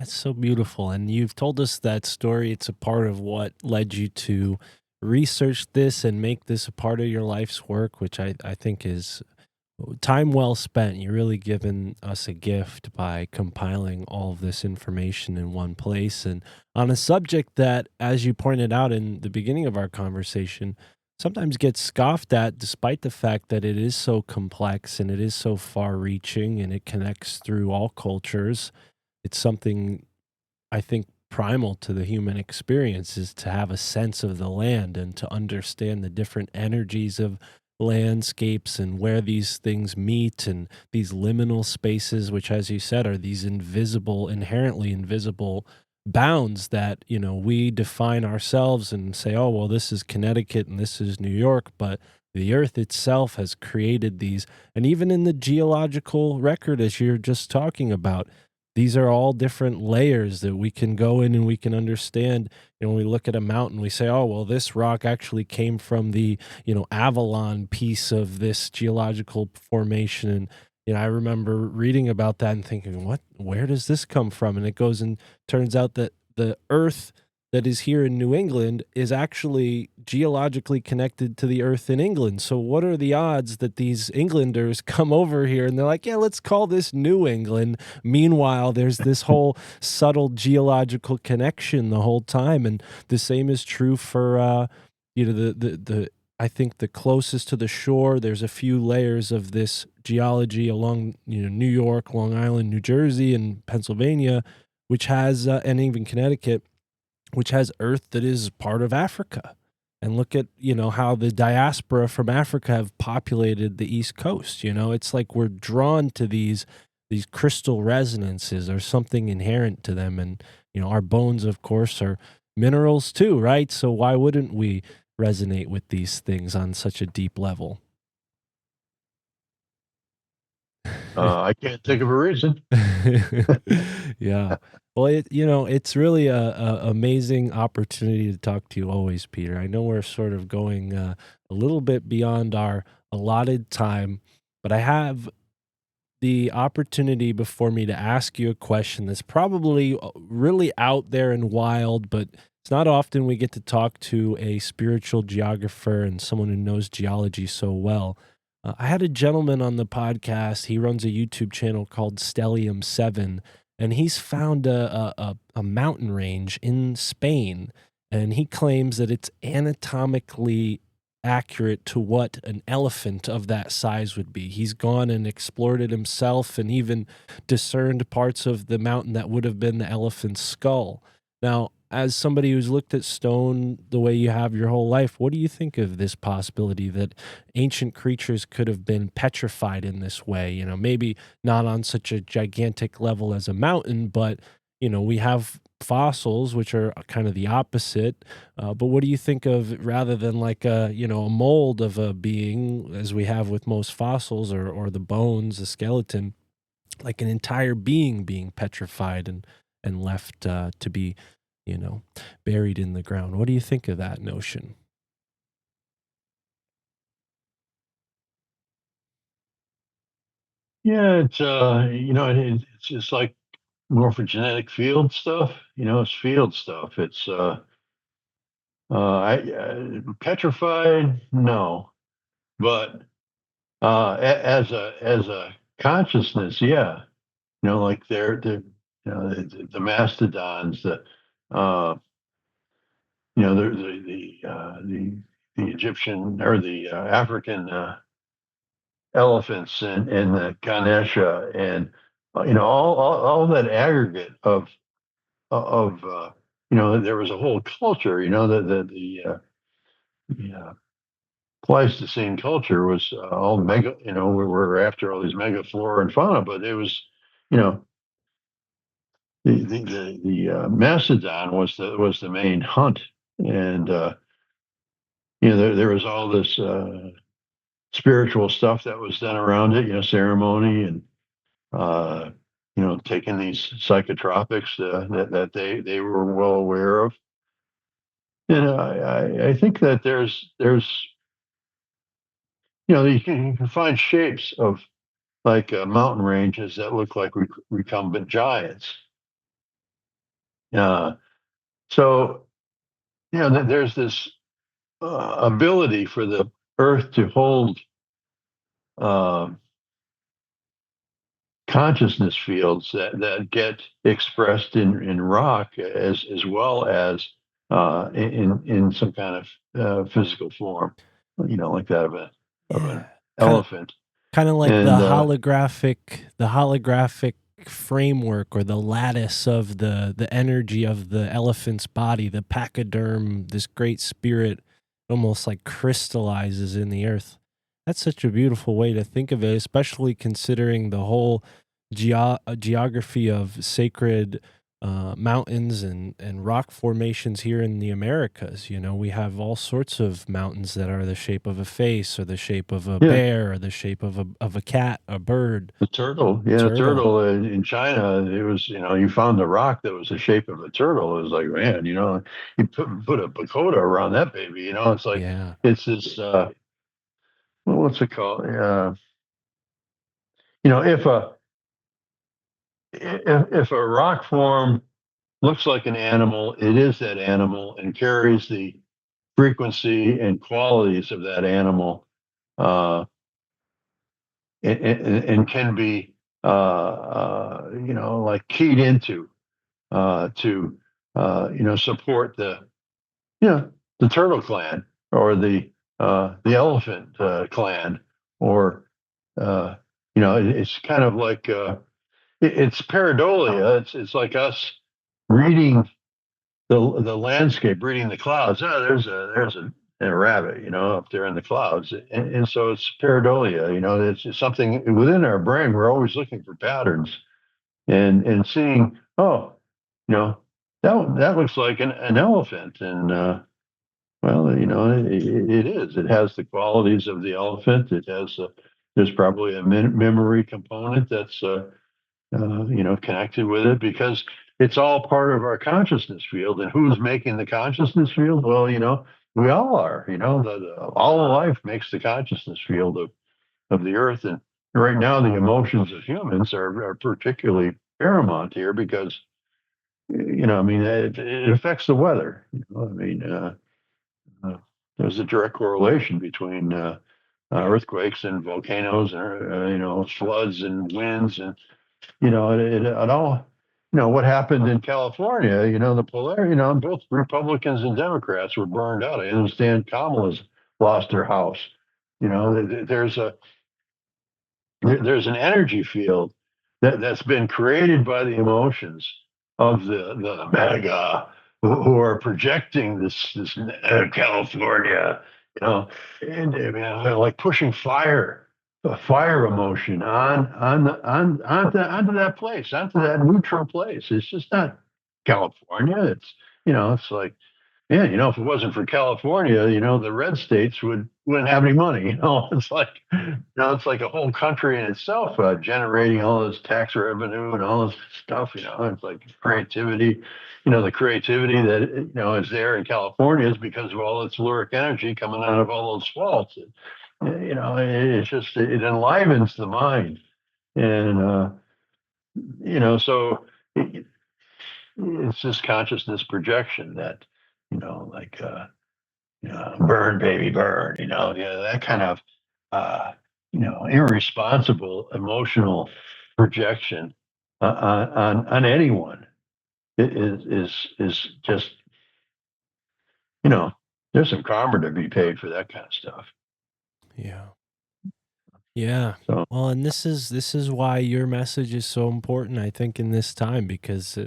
That's so beautiful. And you've told us that story. It's a part of what led you to research this and make this a part of your life's work, which I think is time well spent. You're really giving us a gift by compiling all of this information in one place and on a subject that, as you pointed out in the beginning of our conversation, sometimes gets scoffed at despite the fact that it is so complex and it is so far reaching and it connects through all cultures. It's something I think primal to the human experience is to have a sense of the land and to understand the different energies of landscapes and where these things meet and these liminal spaces, which, as you said, are these invisible, inherently invisible bounds that, we define ourselves and say, oh, well, this is Connecticut and this is New York, but the earth itself has created these. And even in the geological record, as you're just talking about, these are all different layers that we can go in and we can understand. When we look at a mountain, we say, oh, well, this rock actually came from the, Avalon piece of this geological formation. And, I remember reading about that and thinking, where does this come from? And it goes and turns out that the earth that is here in New England is actually geologically connected to the earth in England. So what are the odds that these Englanders come over here and they're like, yeah, let's call this New England. Meanwhile, there's this whole subtle geological connection the whole time. And the same is true for, the I think the closest to the shore, there's a few layers of this geology along, New York, Long Island, New Jersey, and Pennsylvania, which has, and even Connecticut, which has earth that is part of Africa. And look at, how the diaspora from Africa have populated the East Coast. It's like we're drawn to these crystal resonances or something inherent to them. And, our bones, of course, are minerals too, right? So why wouldn't we resonate with these things on such a deep level? I can't think of a reason. Yeah. Well, it's really a amazing opportunity to talk to you always, Peter. I know we're sort of going a little bit beyond our allotted time, but I have the opportunity before me to ask you a question that's probably really out there and wild, but it's not often we get to talk to a spiritual geographer and someone who knows geology so well. I had a gentleman on the podcast. He runs a YouTube channel called Stellium 7, and he's found a mountain range in Spain, and he claims that it's anatomically accurate to what an elephant of that size would be. He's gone and explored it himself and even discerned parts of the mountain that would have been the elephant's skull. Now, as somebody who's looked at stone the way you have your whole life, what do you think of this possibility that ancient creatures could have been petrified in this way? Maybe not on such a gigantic level as a mountain, but we have fossils, which are kind of the opposite. But what do you think of rather than like a mold of a being, as we have with most fossils, or the bones, the skeleton, like an entire being petrified and left to be, you know, buried in the ground? What do you think of that notion? Yeah, it's just like morphogenetic field stuff. It's field stuff. It's petrified, no, but as a consciousness, yeah. Like the mastodons, uh, the Egyptian or the African elephants and the Ganesha and all that aggregate of there was a whole culture. The Pleistocene culture was all mega. We were after all these mega flora and fauna, but it was you know the mastodon was the main hunt, and there was all this spiritual stuff that was done around it, ceremony and uh, taking these psychotropics that they were well aware of. And I think that there's you can find shapes of like mountain ranges that look like recumbent giants. Uh, so there's this ability for the Earth to hold uh, consciousness fields that get expressed in rock as well as in some kind of physical form, like that of Yeah, an kind of elephant. kind of like And the holographic framework or the lattice of the energy of the elephant's body, the pachyderm, this great spirit almost like crystallizes in the earth. That's such a beautiful way to think of it, especially considering the whole geography of sacred mountains and rock formations here in the Americas. We have all sorts of mountains that are the shape of a face, or the shape of a yeah, bear, or the shape of a cat, a bird, the turtle, a yeah, turtle. turtle in China, it was, you found the rock that was the shape of a turtle. It was like, man, you put a pagoda around that baby. It's like Yeah. it's this. What's it called? If a rock form looks like an animal, it is that animal and carries the frequency and qualities of that animal, uh, and can be, like keyed into to, support you know, the turtle clan or the elephant clan, or, uh, it's kind of like it's pareidolia. It's like us reading the landscape, reading the clouds. Oh, there's a rabbit, up there in the clouds, and so it's pareidolia. It's just something within our brain. We're always looking for patterns and seeing. Oh, you know, that looks like an elephant, and well, it is. It has the qualities of the elephant. It has there's probably a memory component that's connected with it, because it's all part of our consciousness field. And who's making the consciousness field? Well, we all are. All of life makes the consciousness field of the earth. And right now, the emotions of humans are particularly paramount here, because I mean, it affects the weather. I mean, uh, there's a direct correlation between earthquakes and volcanoes, and floods and winds, and it all. What happened in California. The polarity. Both Republicans and Democrats were burned out. I understand Kamala's lost her house. There's there's an energy field that's been created by the emotions of the mega, who are projecting this California, and I mean, they're like pushing a fire emotion onto that place, onto that neutral place. It's just not California. It's like, yeah, if it wasn't for California, the red states wouldn't have any money. It's like a whole country in itself, generating all this tax revenue and all this stuff. It's like creativity. The creativity that is there in California is because of all its lyric energy coming out of all those faults. It's just, it enlivens the mind, and so it's this consciousness projection that, like, burn, baby, burn, that kind of, irresponsible emotional projection on anyone is just, there's some karma to be paid for that kind of stuff. Yeah. Yeah. So, Well, and this is why your message is so important, I think, in this time, because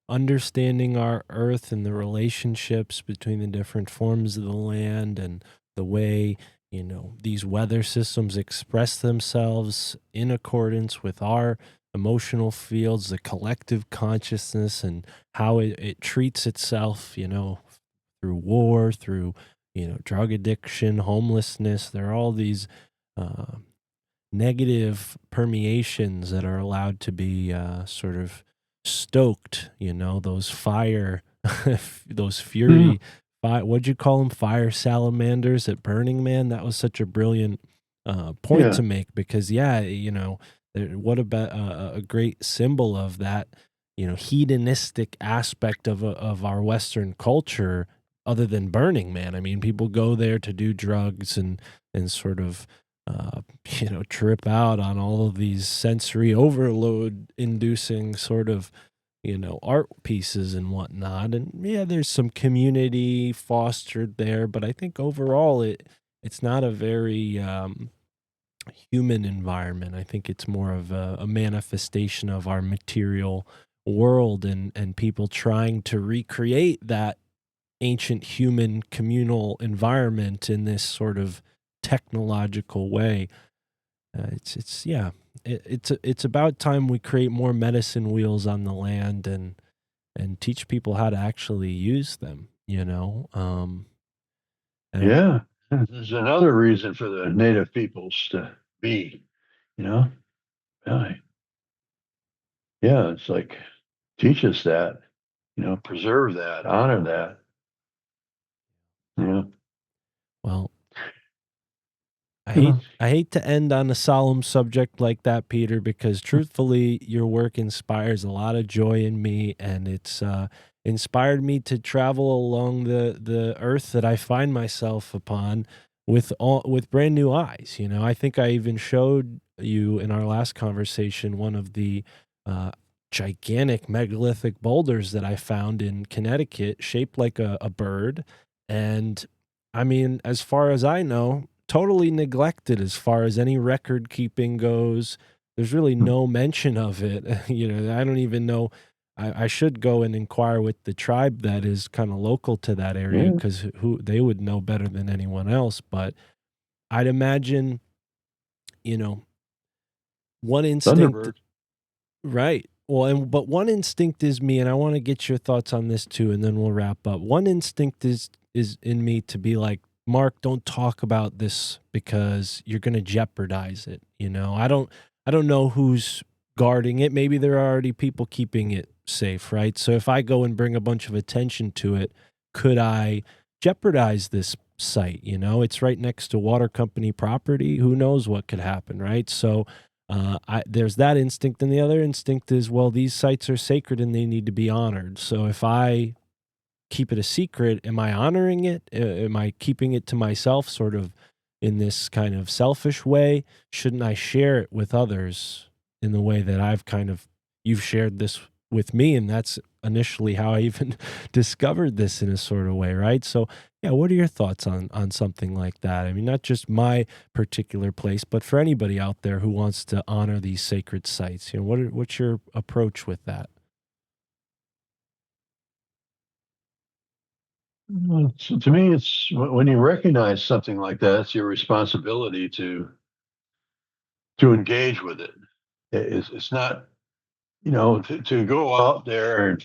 understanding our earth and the relationships between the different forms of the land and the way, these weather systems express themselves in accordance with our emotional fields, the collective consciousness, and how it treats itself, through war, through, drug addiction, homelessness. There are all these uh, negative permeations that are allowed to be sort of stoked, those fire, those mm, fury, what'd you call them? Fire salamanders at Burning Man. That was such a brilliant point yeah, to make, because, yeah, what about a great symbol of that, hedonistic aspect of our Western culture, other than Burning Man. I mean, people go there to do drugs and sort of uh, trip out on all of these sensory overload inducing sort of, art pieces and whatnot. And yeah, there's some community fostered there, but I think overall it's not a very human environment. I think it's more of a manifestation of our material world, and people trying to recreate that ancient human communal environment in this sort of technological way. It's yeah, it's about time we create more medicine wheels on the land and teach people how to actually use them. And yeah. There's another reason for the native peoples to be, you know, yeah, yeah. It's like, teach us that, preserve that, honor that, you know, well, I you hate know. I hate to end on a solemn subject like that, Peter, because truthfully, your work inspires a lot of joy in me, and it's inspired me to travel along the earth that I find myself upon with brand new eyes. I think I even showed you in our last conversation one of the uh, gigantic megalithic boulders that I found in Connecticut, shaped like a bird, and I mean, as far as I know, totally neglected as far as any record keeping goes. There's really no mention of it. I don't even know. I should go and inquire with the tribe that is kind of local to that area, Yeah, because who they would know better than anyone else. But I'd imagine, you know, one instinct, Thunderbird. right? Well, but one instinct is me, and I want to get your thoughts on this too, and then we'll wrap up. One instinct is in me to be like Mark, don't talk about this because you're going to jeopardize it. I don't know who's guarding it. Maybe there are already people keeping it safe, right? So if I go and bring a bunch of attention to it, could I jeopardize this site? It's right next to water company property. Who knows what could happen, right? So there's that instinct. And the other instinct is, well, these sites are sacred and they need to be honored. So if I keep it a secret, am I honoring it? Am I keeping it to myself, sort of in this kind of selfish way? Shouldn't I share it with others in the way that you've shared this with me? And that's initially how I even discovered this in a sort of way, right? So, yeah, what are your thoughts on something like that? I mean, not just my particular place, but for anybody out there who wants to honor these sacred sites, what's your approach with that? To me, it's when you recognize something like that, it's your responsibility to engage with it. It's not, to go out there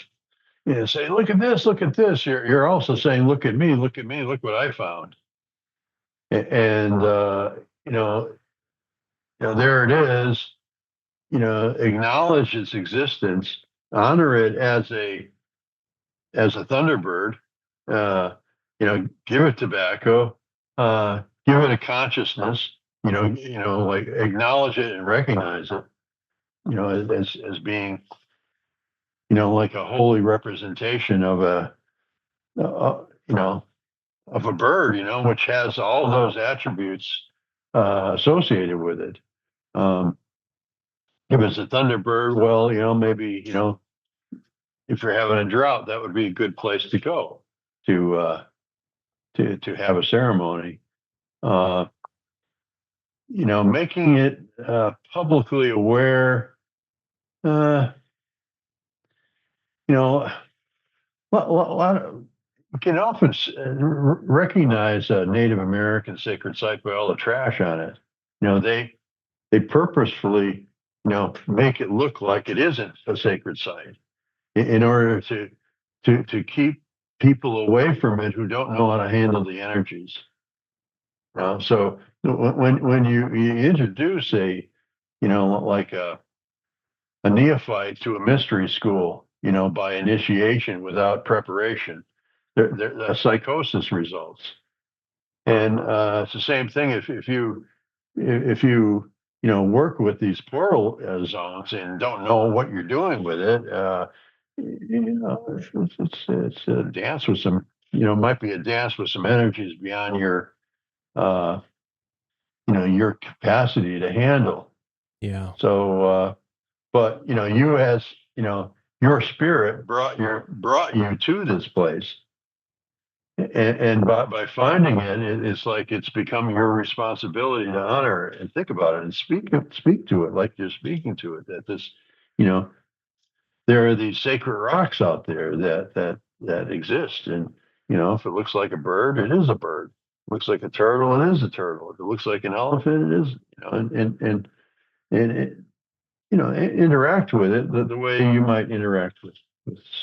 and say, look at this, look at this. You're also saying, look at me, look at me, look what I found. And you know, there it is. Acknowledge its existence, honor it as a thunderbird. Give it tobacco, give it a consciousness. Like acknowledge it and recognize it. As being, like a holy representation of of a bird, which has all those attributes associated with it. Um, if it's a thunderbird, well, maybe, if you're having a drought, that would be a good place to go to to have a ceremony. Uh, making it publicly aware. Uh, you know, lot of you can often recognize a Native American sacred site by all the trash on it. They purposefully, make it look like it isn't a sacred site in order to keep people away from it who don't know how to handle the energies. So when you introduce like a neophyte to a mystery school, by initiation without preparation, a psychosis results. And it's the same thing if you work with these portal zones and don't know what you're doing with it. It's a dance with some, might be a dance with some energies beyond uh, your capacity to handle. Yeah. So, but you as your spirit brought you to this place, and by finding it's like it's become your responsibility to honor it and think about it and speak to it like you're speaking to it. That this, you know, there are these sacred rocks out there that exist, and if it looks like a bird, it is a bird. It looks like a turtle, it is a turtle. If it looks like an elephant, it is. And it, interact with it the way you might interact with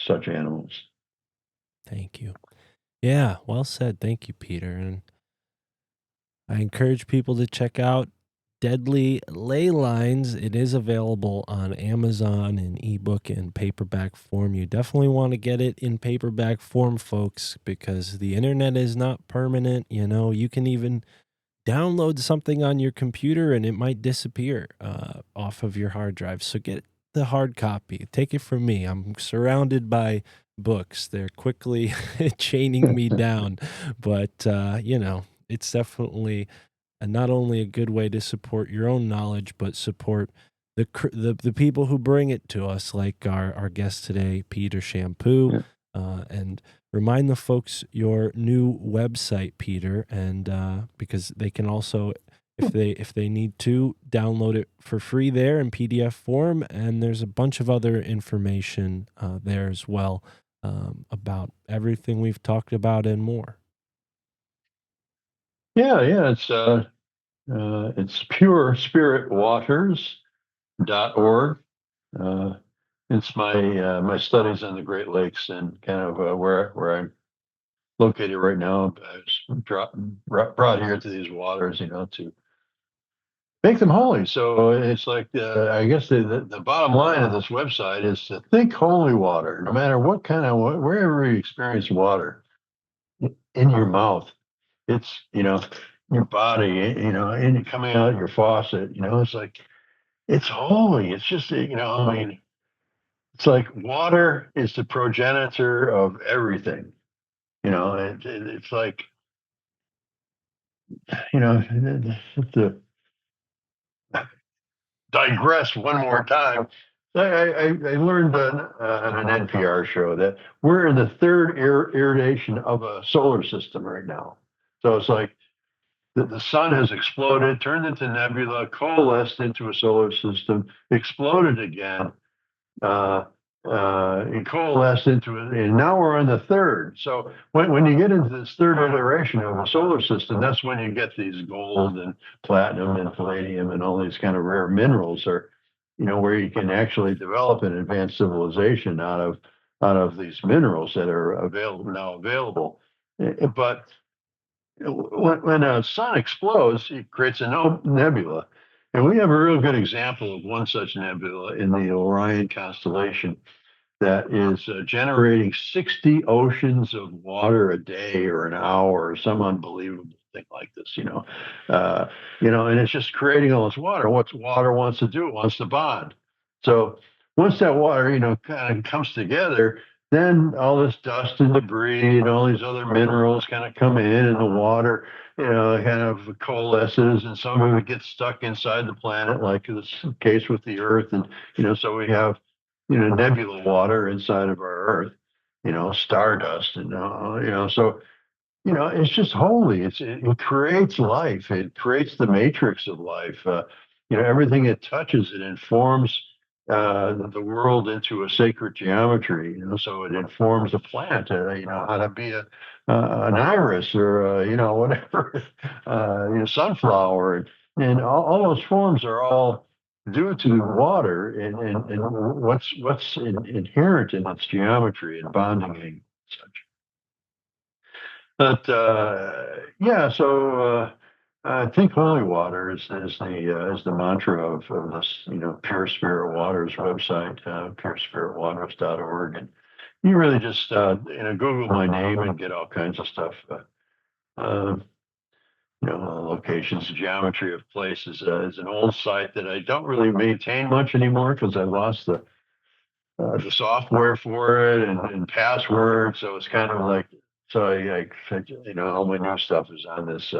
such animals. Thank you. Yeah, well said. Thank you, Peter. And I encourage people to check out Deadly Ley Lines. It is available on Amazon in ebook and paperback form. You definitely want to get it in paperback form, folks, because the internet is not permanent. You can even download something on your computer and it might disappear off of your hard drive. So get the hard copy. Take it from me. I'm surrounded by books. They're quickly chaining me down. But, it's definitely not only a good way to support your own knowledge, but support the people who bring it to us, like our guest today, Peter Champoux. Yeah. And remind the folks your new website, Peter, and because they can also, if they need to, download it for free there in PDF form, and there's a bunch of other information there as well about everything we've talked about and more. Yeah. It's purespiritwaters.org. Uh, it's my studies in the Great Lakes and kind of where I'm located right now. It's brought here to these waters, to make them holy. So it's like, I guess the bottom line of this website is to think holy water, no matter what kind of, wherever you experience water in your mouth, it's, your body, and coming out of your faucet, it's like, it's holy. It's just, I mean, it's like water is the progenitor of everything. It's like, to digress one more time, I learned on an NPR show that we're in the third iteration of a solar system right now. So it's like the sun has exploded, turned into nebula, coalesced into a solar system, exploded again, uh, and coalesced into it. And now we're on the third. So when you get into this third iteration of a solar system, that's when you get these gold and platinum and palladium and all these kind of rare minerals are, where you can actually develop an advanced civilization out of these minerals that are available. But when a sun explodes, it creates a nebula. And we have a real good example of one such nebula in the Orion constellation that is generating 60 oceans of water a day or an hour or some unbelievable thing like this, and it's just creating all this water. What's water wants to do? It wants to bond. So once that water, kind of comes together, then all this dust and debris and all these other minerals kind of come in, and the water, kind of coalesces, and some of it gets stuck inside the planet, like this case with the Earth, and so we have nebula water inside of our Earth, stardust, and so it's just holy. It creates life. It creates the matrix of life. Everything it touches, it informs the world into a sacred geometry. So it informs a plant. How to be an iris or whatever, sunflower, and all those forms are all due to water and what's inherent in its geometry and bonding and such. But yeah, so I think holy water is the mantra of this Pure Spirit Waters website, purespiritwaters.org, and you really just Google my name and get all kinds of stuff. Uh, Locations, geometry of places is an old site that I don't really maintain much anymore because I lost the software for it and password. So it's kind of like, so all my new stuff is on this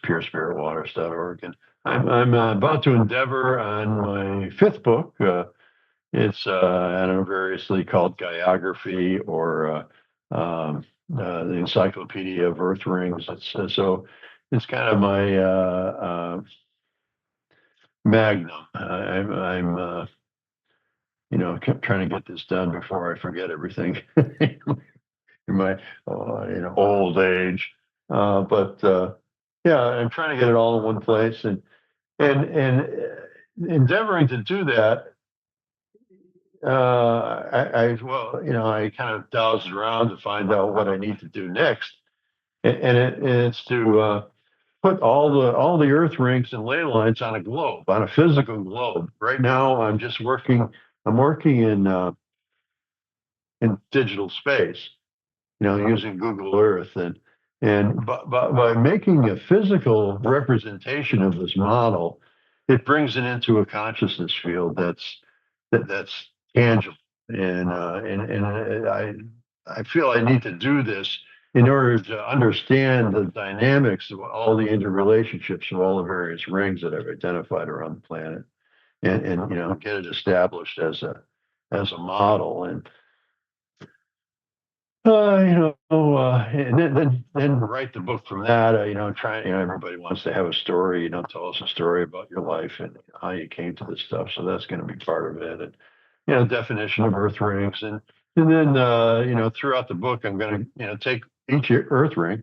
purespiritwaters.org. And I'm about to endeavor on my fifth book. It's, I don't know, variously called Geography or the Encyclopedia of Earth Rings. So it's kind of my magnum. I'm kept trying to get this done before I forget everything in my old age. But yeah, I'm trying to get it all in one place, and endeavoring to do that. I kind of dowsed around to find out what I need to do next, and it's to put all the Earth rings and ley lines on a globe, on a physical globe. Right now, I'm working in digital space, using Google Earth, and by making a physical representation of this model, it brings it into a consciousness field that's tangible, and I feel I need to do this in order to understand the dynamics of all the interrelationships of all the various rings that I've identified around the planet, and get it established as a model. And and then write the book from that. Everybody wants to have a story. Tell us a story about your life and how you came to this stuff. So that's going to be part of it. And definition of earth rings, and then throughout the book, I'm going to take each earth ring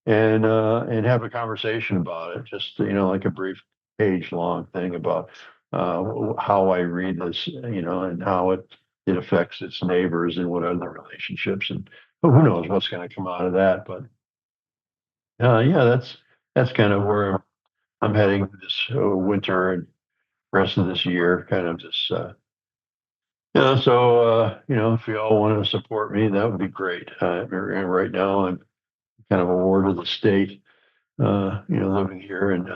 and have a conversation about it. Just like a brief page long thing about how I read this, and how it affects its neighbors and what are the relationships, and who knows what's going to come out of that? But yeah, that's kind of where I'm heading this winter and rest of this year. Kind of just if you all want to support me, that would be great. Right now, I'm kind of a ward of the state. Living here in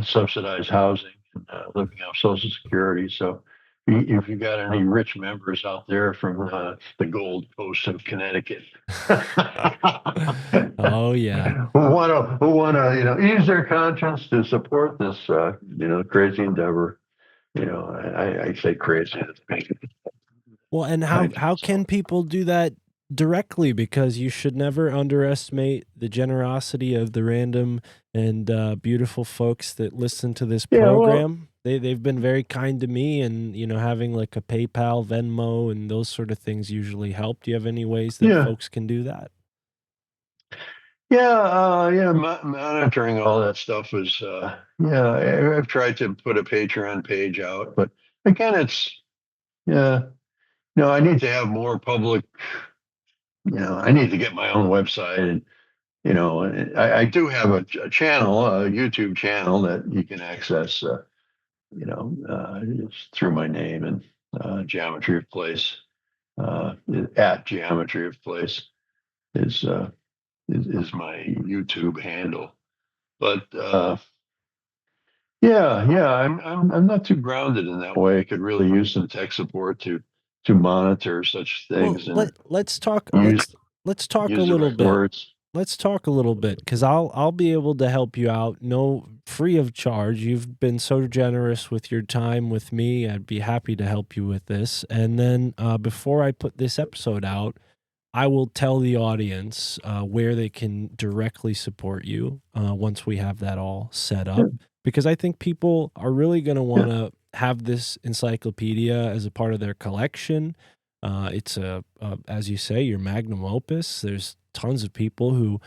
subsidized housing and living off Social Security. So if you got any rich members out there from the Gold Coast of Connecticut Oh yeah. who want to ease their conscience to support this crazy endeavor. I say crazy. Well, and Kind how of, so. can people do that directly? Because you should never underestimate the generosity of the random and beautiful folks that listen to this Yeah, well, program. They've been very kind to me, and having like a PayPal, Venmo, and those sort of things usually help. Do you have any ways that yeah. folks can do that? Monitoring all that stuff is, I've tried to put a Patreon page out, but again, yeah, no, I need to have more public, I need to get my own website and, I do have a channel, a YouTube channel that you can access, it's through my name and Geometry of Place, at Geometry of Place is, uh, is my YouTube handle. But yeah, I'm not too grounded in that way. I could really use some tech support to monitor such Well, things and let's talk. use Let's talk a use the little right bit. words. Let's talk a little bit because I'll be able to help you out, no free of charge. You've been so generous with your time with me. I'd be happy to help you with this. And then before I put this episode out, I will tell the audience where they can directly support you once we have that all set Yeah, up. Because I think people are really going to yeah, want to have this encyclopedia as a part of their collection. It's as you say, your magnum opus. There's tons of people who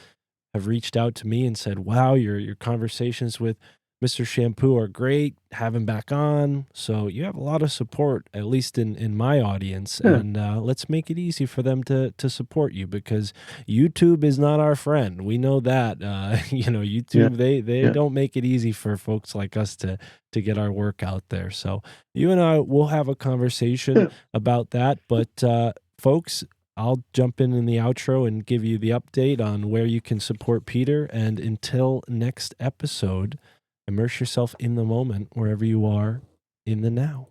have reached out to me and said, "Wow, your conversations with Mr. Champoux are great. Have him back on." So you have a lot of support, at least in my audience, yeah, and let's make it easy for them to support you because YouTube is not our friend. We know that. yeah, YouTube they yeah, don't make it easy for folks like us to get our work out there. So you and I will have a conversation yeah. about that, but folks. I'll jump in the outro and give you the update on where you can support Peter. And until next episode, immerse yourself in the moment wherever you are in the now.